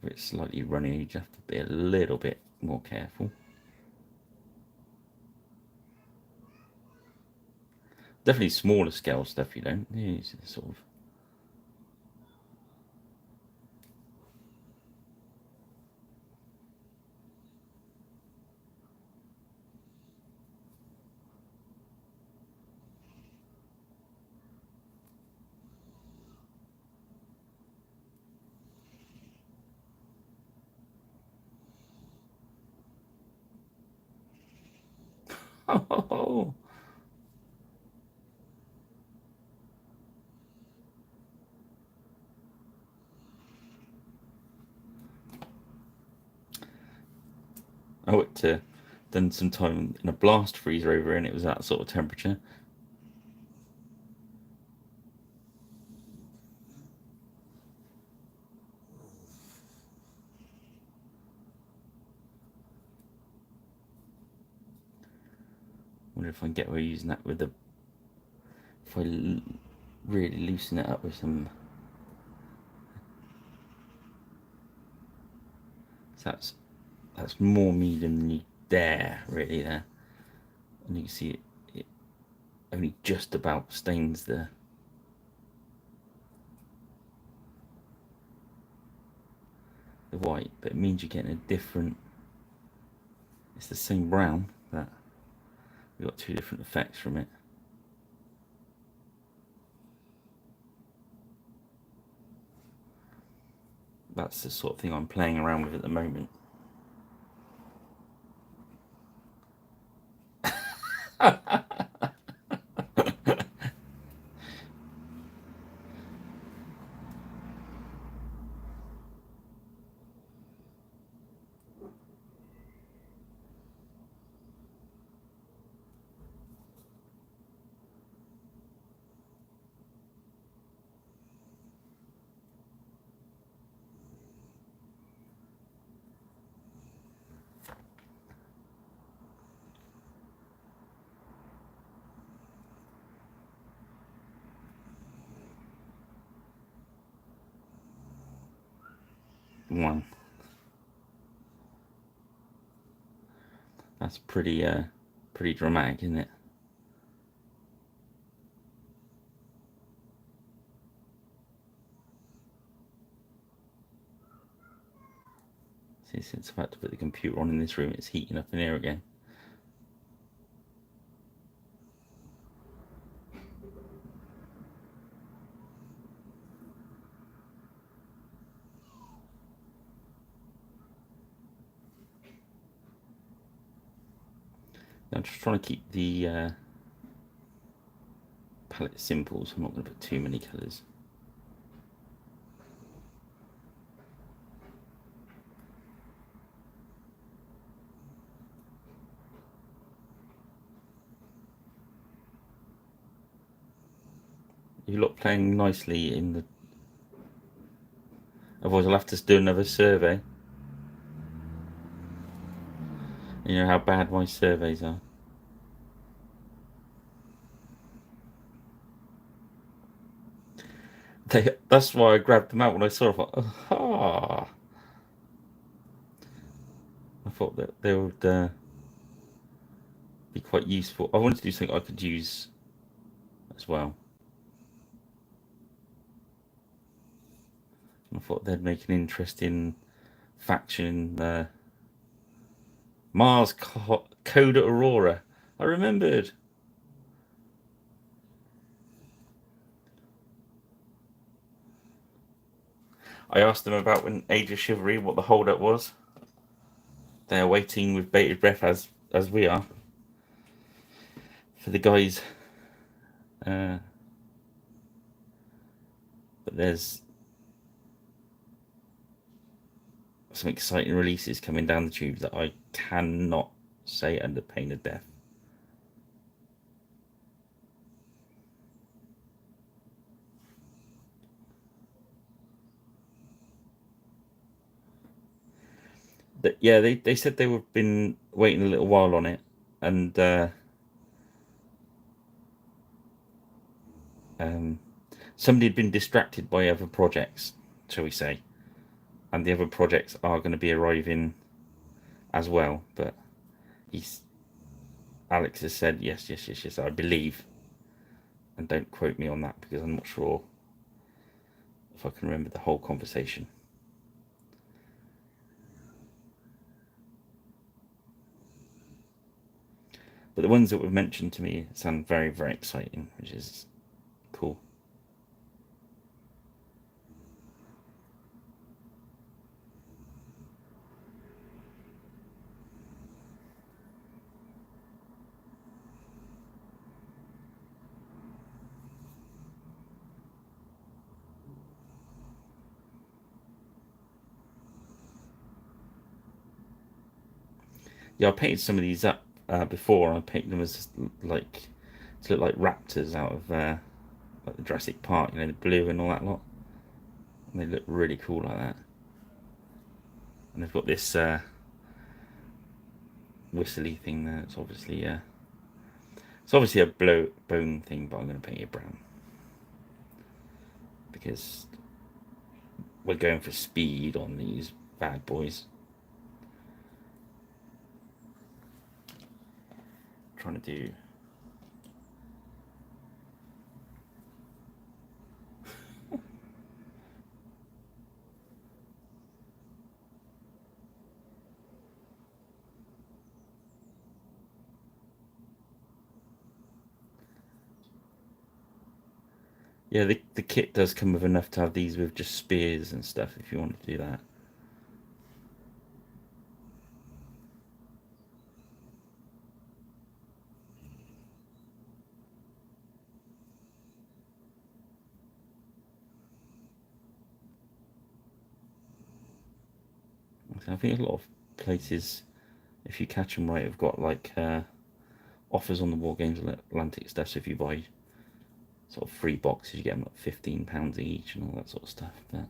If it's slightly runny, you just have to be a little bit more careful. Definitely smaller scale stuff you don't. It's sort of. Oh, oh, it done some time in a blast freezer over, and it was that sort of temperature. Wonder if I can get away using that with the. If I really loosen it up with some. So that's more medium than you dare really there, and you can see it only just about stains the white, but it means you're getting a different. It's the same brown, but we've got two different effects from it. That's the sort of thing I'm playing around with at the moment. One. That's pretty dramatic, isn't it? See, since I've had to put the computer on in this room, it's heating up in here again. I'm just trying to keep the palette simple, so I'm not going to put too many colours. You lot playing nicely in the. Otherwise, I'll have to do another survey. You know how bad my surveys are. That's why I grabbed them out when I saw it. I thought, ah. I thought that they would be quite useful. I wanted to do something I could use as well. I thought they'd make an interesting faction. Coda Aurora. I remembered. I asked them about when Age of Chivalry, what the hold-up was. They're waiting with bated breath as we are for the guys. But there's some exciting releases coming down the tubes that I cannot say under pain of death. Yeah, they said they have been waiting a little while on it, and somebody had been distracted by other projects, shall we say, and the other projects are going to be arriving as well. But Alex has said yes, yes, yes, yes, I believe, and don't quote me on that because I'm not sure if I can remember the whole conversation. But the ones that were mentioned to me sound very, very exciting, which is cool. Yeah, I painted some of these up before. I painted them as like to look like raptors out of like the Jurassic Park, the blue and all that lot. And they look really cool like that. And they've got this whistly thing there. It's obviously a bone thing, but I'm going to paint it brown because we're going for speed on these bad boys. Trying to do. Yeah, the kit does come with enough to have these with just spears and stuff if you want to do that. I think a lot of places, if you catch them right, have got like offers on the War Games Atlantic stuff. So if you buy sort of 3 boxes, you get them at £15 each and all that sort of stuff. But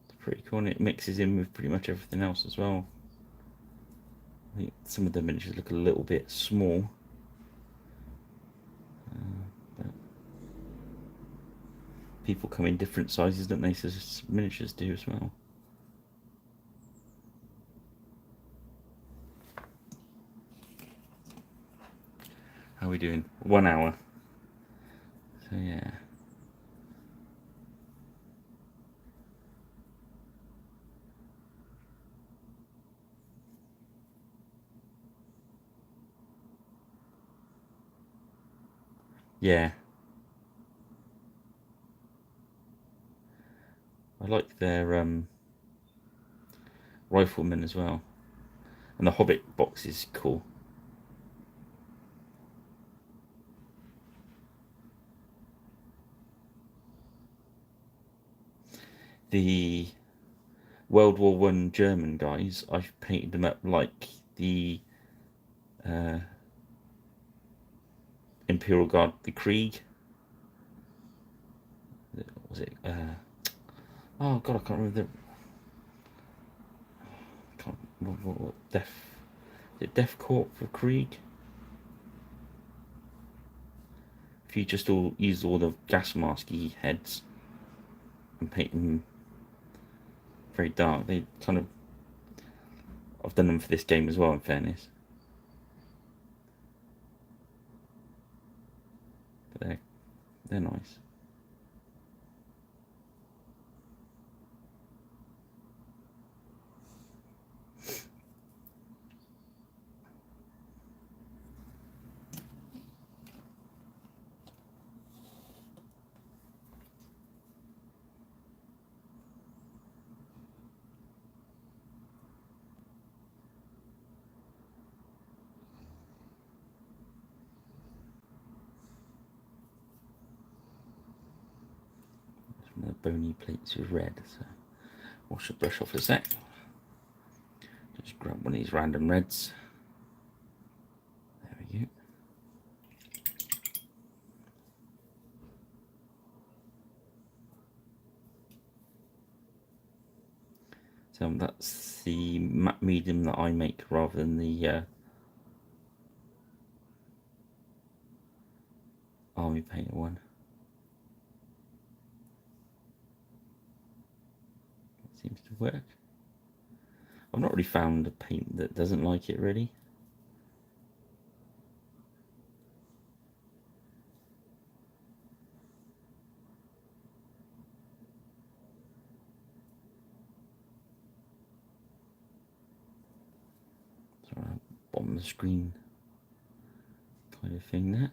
it's pretty cool, and it mixes in with pretty much everything else as well. I think some of the miniatures look a little bit small. But people come in different sizes, don't they? So miniatures do as well. How are we doing? 1 hour. So yeah. Yeah. I like their riflemen as well. And the Hobbit box is cool. The World War One German guys, I've painted them up like the uh, Imperial Guard, the Krieg. Was it? Oh God, I can't remember the. Can't, what Def? Is it Def Corp for Krieg? if you just use all the gas masky heads and paint them very dark, they kind of... I've done them for this game as well, in fairness. But they're nice. The bony plates with red, so wash the brush off a sec. Just grab one of these random reds. There we go. So that's the matte medium that I make rather than the Army Painter one. It seems to work. I've not really found a paint that doesn't like it, really. Sort of bottom of the screen kind of thing there.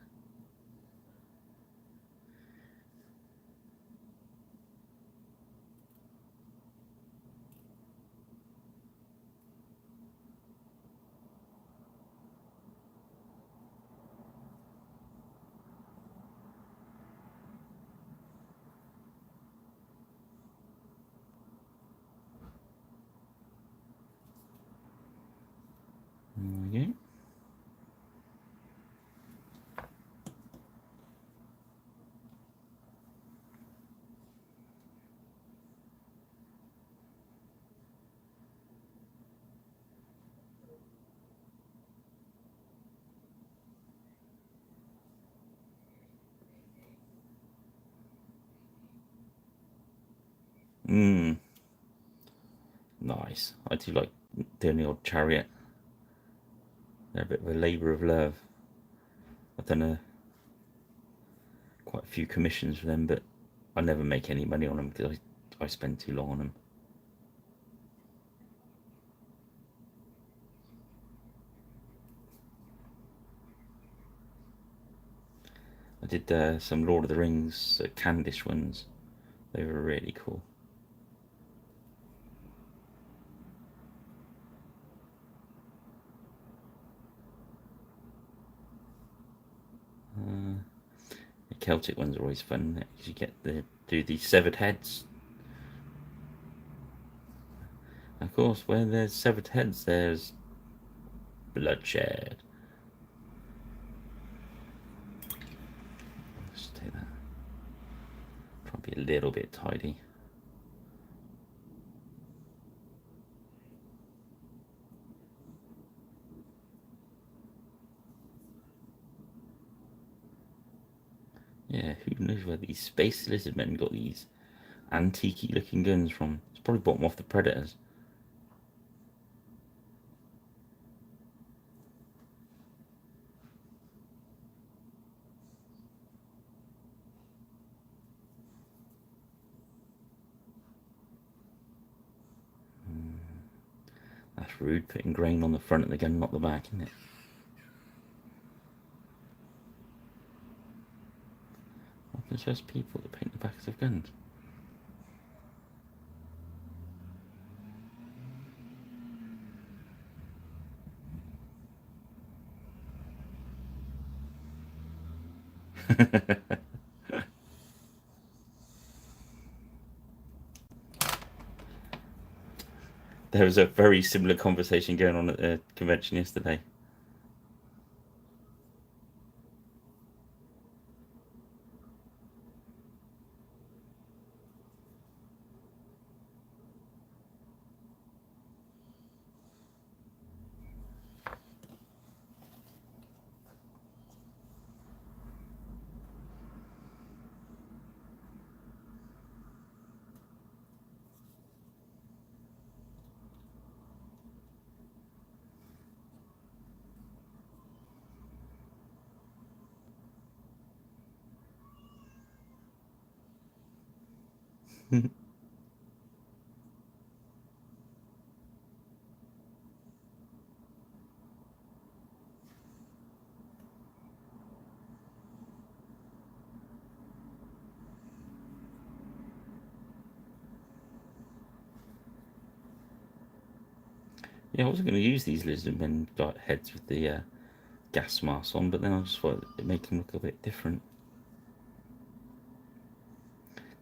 There we go. Nice. I do like doing the odd chariot. They're a bit of a labour of love. I've done quite a few commissions for them, but I never make any money on them because I spend too long on them. I did some Lord of the Rings Candish ones. They were really cool. The Celtic ones are always fun because you get to do the severed heads. Of course, where there's severed heads, there's bloodshed. Let's take that. Try and be a little bit tidy. Yeah, who knows where these space lizardmen got these antique looking guns from? It's probably bought them off the Predators. That's rude, putting grain on the front of the gun, not the back, isn't it? There's just people that paint the backs of guns. There was a very similar conversation going on at the convention yesterday. Yeah, I wasn't going to use these lizardmen heads with the gas mask on, but then I just thought it'd make them look a bit different.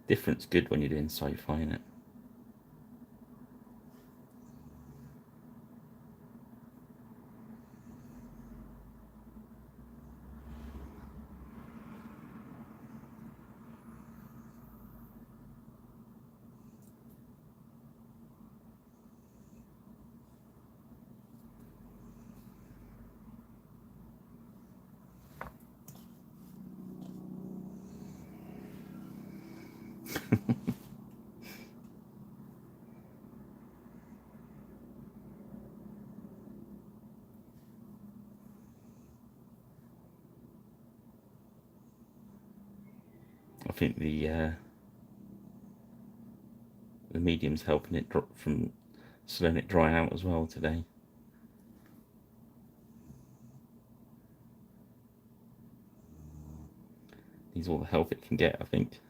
Different's good when you're doing sci-fi, innit? I think the medium's helping it drop from slowing it dry out as well today. Needs all the help it can get, I think.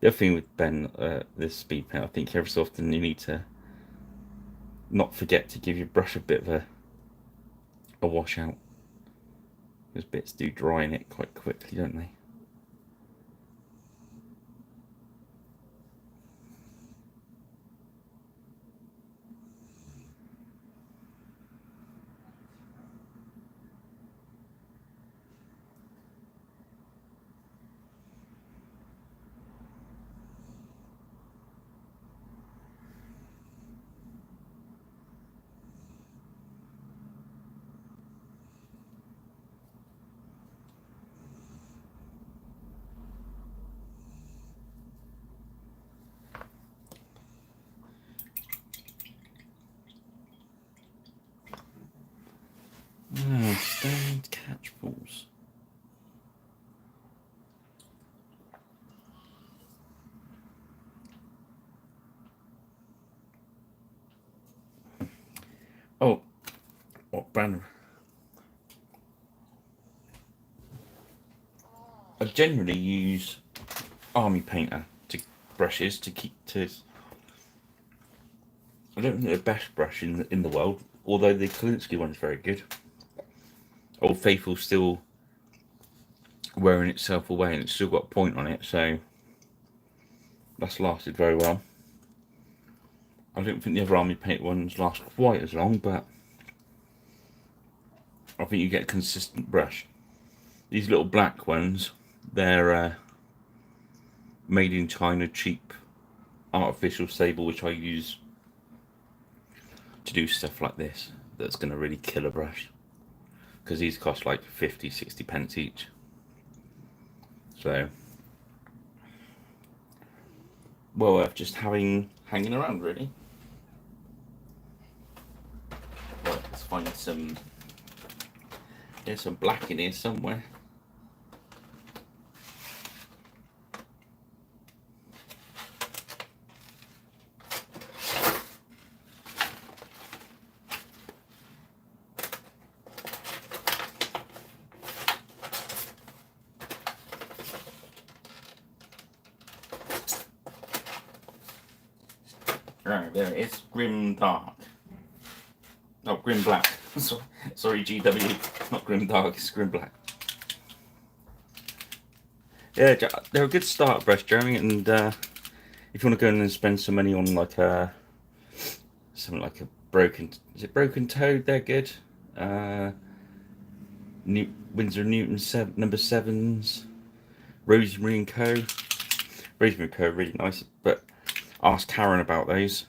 The other thing with Ben, this speed paint, I think every so often you need to not forget to give your brush a bit of a wash out. Because bits do dry in it quite quickly, don't they? Oh, stoned catch balls. Oh, what brand? I generally use Army Painter brushes to keep to. I don't think they're the best brush in the world, although the Kalinsky one's very good. Old Faithful's still wearing itself away and it's still got a point on it, so that's lasted very well. I don't think the other Army Paint ones last quite as long, but I think you get a consistent brush. These little black ones, they're made in China, cheap artificial sable, which I use to do stuff like this. That's going to really kill a brush, because these cost like 50-60 pence each. So well worth just hanging around, really. Right, let's find some. There's some black in here somewhere. Right, there it is. Grim Dark. No, Grim Black. Sorry, GW. Not Grim Dark, it's Grim Black. Yeah, they're a good start brush, Jeremy, and if you want to go in and spend some money on like something like a Broken Toad, they're good. Winsor Newton number 7s. Rosemary and Co. Rosemary and Co are really nice, but ask Karen about those.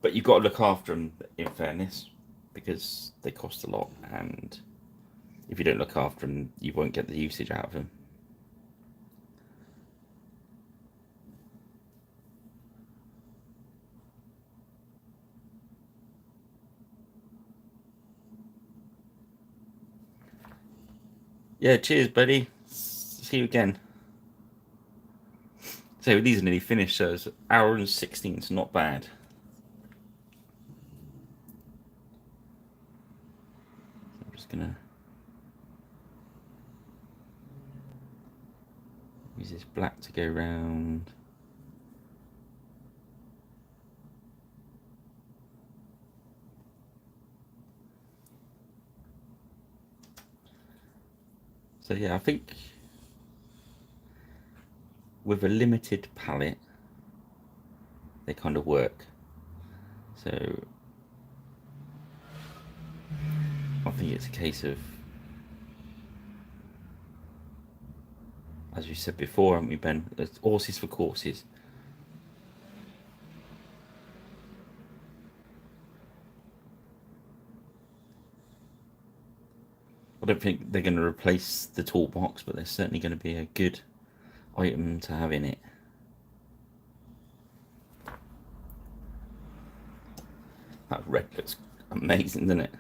But you've got to look after them, in fairness. because they cost a lot, and if you don't look after them, you won't get the usage out of them. Yeah, cheers, buddy. See you again. So these are nearly finished, so it's 1:16, it's not bad. I'm just gonna use this black to go round. So yeah, I think with a limited palette, they kind of work. So I think it's a case of, as you said before, haven't we, Ben? It's horses for courses. I don't think they're going to replace the toolbox, but they're certainly going to be a good item to have in it. That red looks amazing, doesn't it?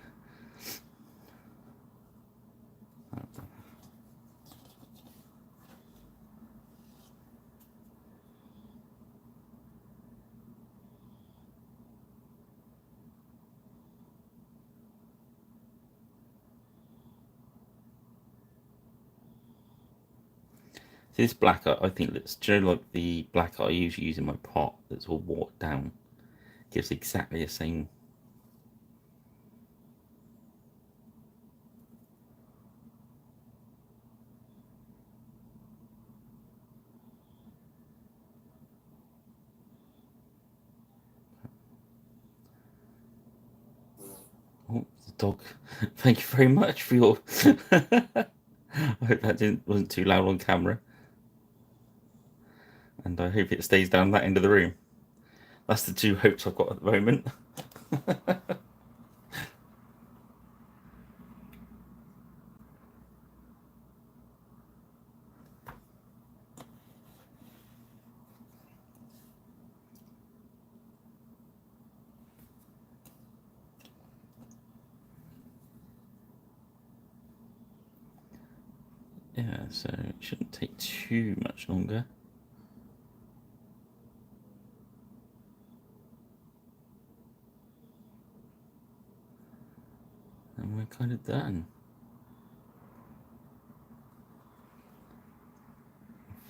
See, this black I think looks, do you know, like the black I usually use in my pot that's all watered down, gives exactly the same. Oh, the dog. Thank you very much for your. I hope that wasn't too loud on camera, and I hope it stays down that end of the room. That's the two hopes I've got at the moment. Yeah, so it shouldn't take too much longer. And we're kind of done.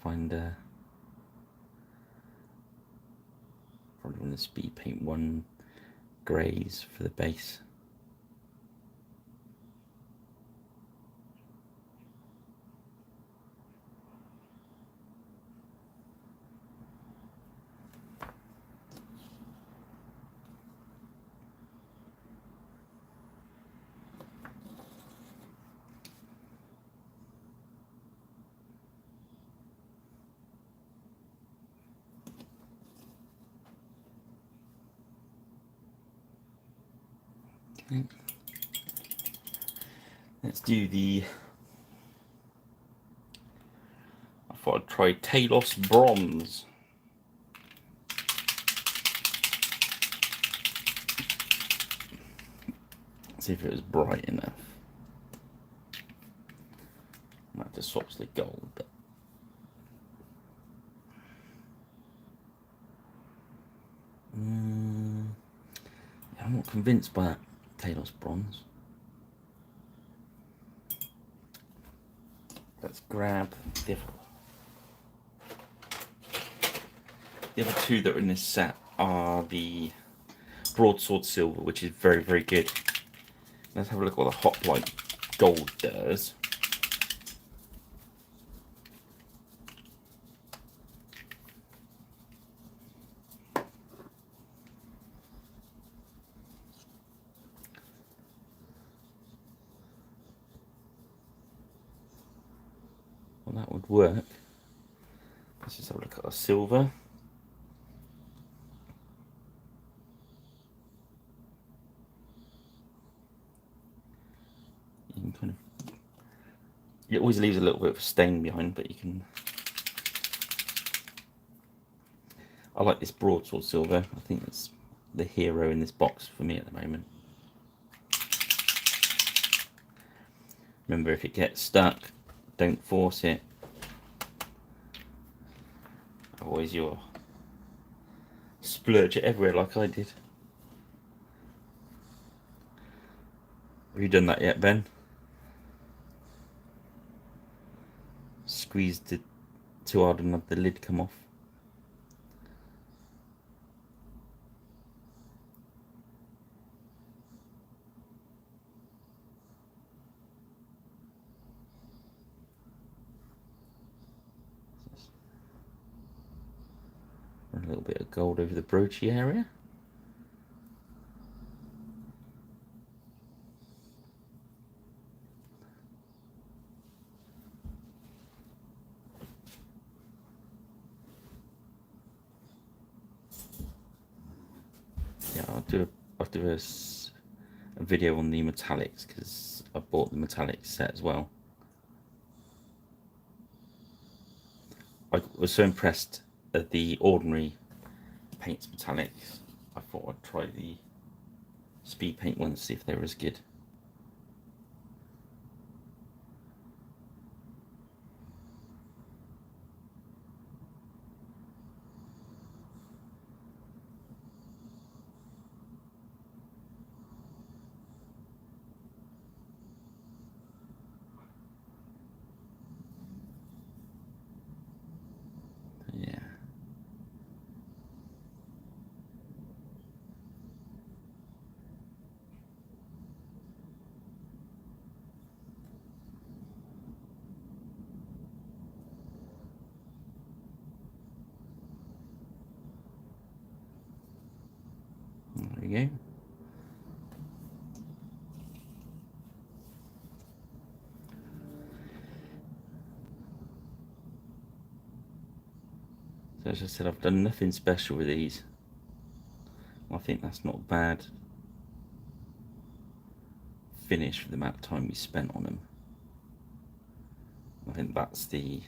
Find probably one of the speed paint one greys for the base. Okay. Let's do the. I thought I'd try Talos Bronze. See if it was bright enough. Might have to swap to the gold, but I'm not convinced by that Talos Bronze. Let's grab the other two that are in this set are the Broadsword Silver, which is very, very good. Let's have a look at what the Hoplite Gold does. Well, that would work. Let's just have a look at our silver. It always leaves a little bit of a stain behind, but you can. I like this broadsword silver. I think it's the hero in this box for me at the moment. Remember, if it gets stuck, don't force it. Otherwise you'll splurge it everywhere like I did. Have you done that yet, Ben? Squeezed it too hard and had the lid come off. A little bit of gold over the broachy area. Yeah, I'll do a video on the metallics because I bought the metallic set as well. I was so impressed at the ordinary paints metallics. I thought I'd try the speed paint ones, see if they were as good. Yeah. There we go. So as I said, I've done nothing special with these. I think that's not a bad finish for the amount of time we spent on them. I think that's the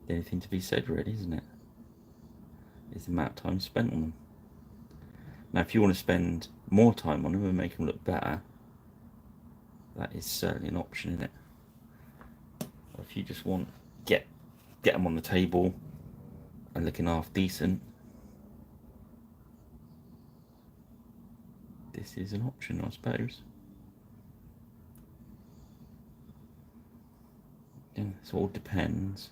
only thing to be said, really, isn't it? Is the amount of time spent on them. Now, if you want to spend more time on them and make them look better, that is certainly an option, isn't it? Or if you just want get them on the table and looking half decent, this is an option, I suppose. Yeah, it all depends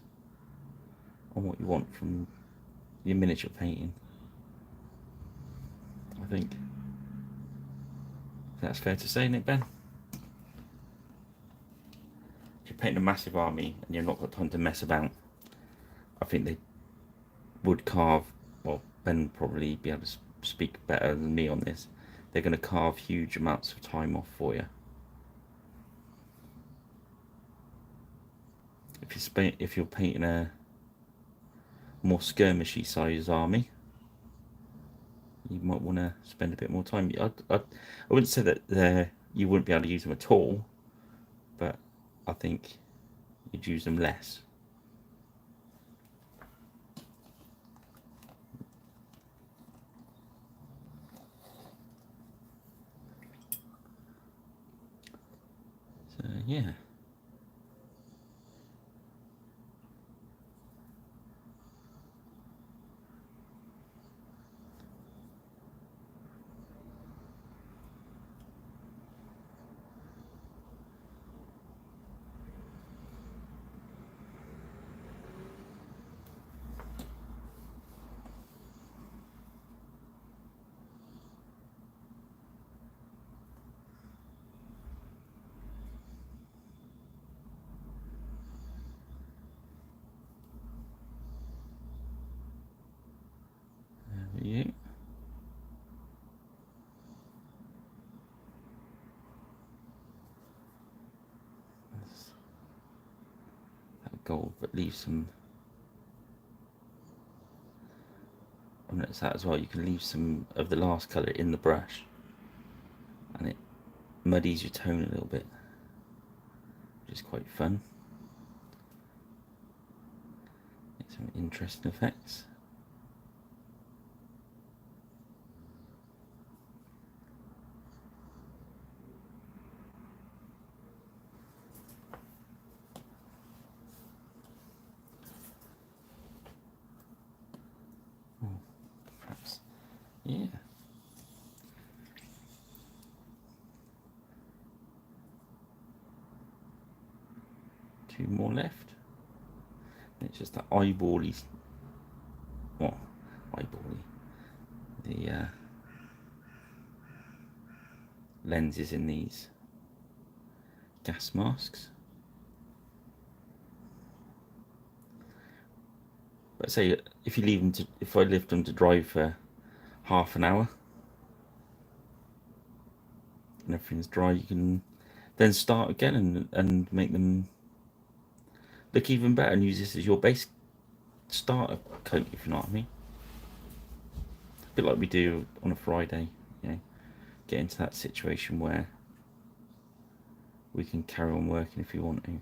on what you want from your miniature painting, I think. That's fair to say, isn't it, Ben? If you're painting a massive army and you've not got time to mess about, I think they would carve, well, Ben would probably be able to speak better than me on this. They're going to carve huge amounts of time off for you. If you're painting a more skirmishy size army, you might want to spend a bit more time. I wouldn't say that you wouldn't be able to use them at all, but I think you'd use them less. So yeah. Yeah. That gold, but leave some. I noticed that as well. You can leave some of the last colour in the brush, and it muddies your tone a little bit. which is quite fun. Get some interesting effects. Oh, perhaps, yeah. Two more left. It's just that eyebally, well, eyebally, the lenses in these gas masks. But say if you leave them to, if I leave them to dry for half an hour and everything's dry, you can then start again and make them look even better and use this as your base starter coat, if you know what I mean. A bit like we do on a Friday, you know, get into that situation where we can carry on working if we want to.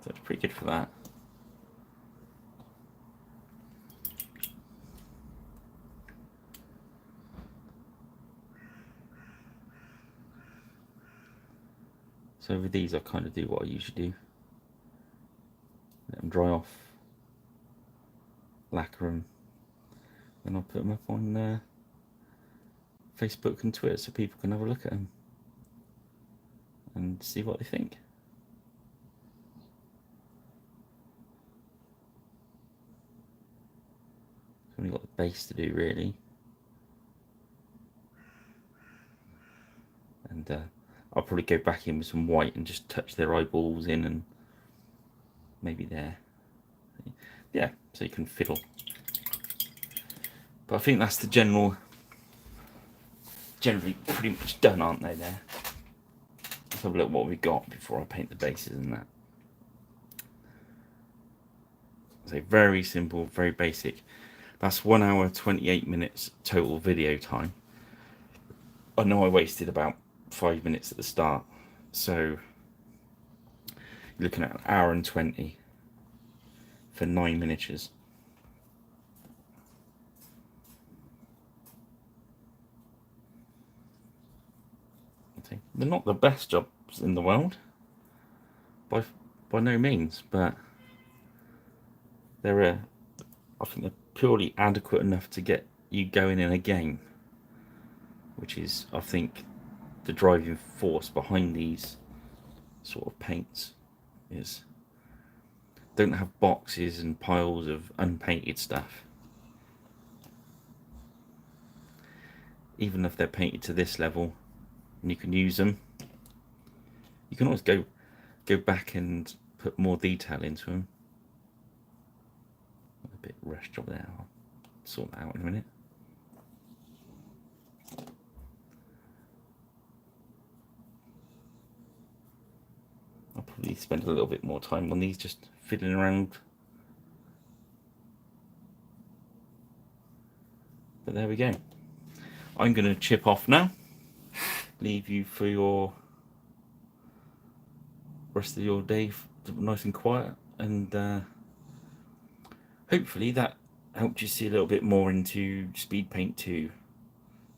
So it's pretty good for that. So with these I kind of do what I usually do. Let them dry off, lacquer them, then I'll put them up on Facebook and Twitter so people can have a look at them and see what they think. I've only got the base to do really, and I'll probably go back in with some white and just touch their eyeballs in and maybe there. Yeah, so you can fiddle. But I think that's the generally pretty much done, aren't they there? Let's have a look what we got before I paint the bases and that. So very simple, very basic. That's 1 hour 28 minutes total video time. I know I wasted about 5 minutes at the start, so you're looking at 1 hour and 20 for 9 miniatures. Okay. They're not the best jobs in the world, by no means, but I think they're purely adequate enough to get you going in a game, which is, I think, the driving force behind these sort of paints. Is don't have boxes and piles of unpainted stuff. Even if they're painted to this level and you can use them, you can always go back and put more detail into them. A bit rush job there. I'll sort that out in a minute. I'll probably spend a little bit more time on these, just fiddling around. But there we go. I'm going to chip off now. Leave you for your rest of your day nice and quiet, and hopefully that helped you see a little bit more into speed paint 2.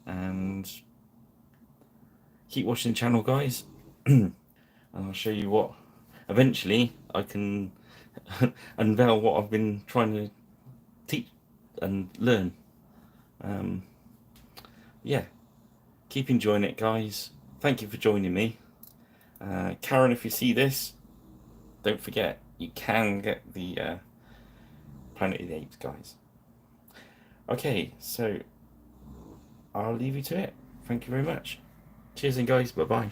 And keep watching the channel, guys. And I'll show you what eventually I can unveil what I've been trying to teach and learn. Yeah, keep enjoying it, guys. Thank you for joining me. Karen, if you see this, don't forget you can get the Planet of the Apes, guys. Okay, so I'll leave you to it. Thank you very much. Cheers, and guys, bye bye.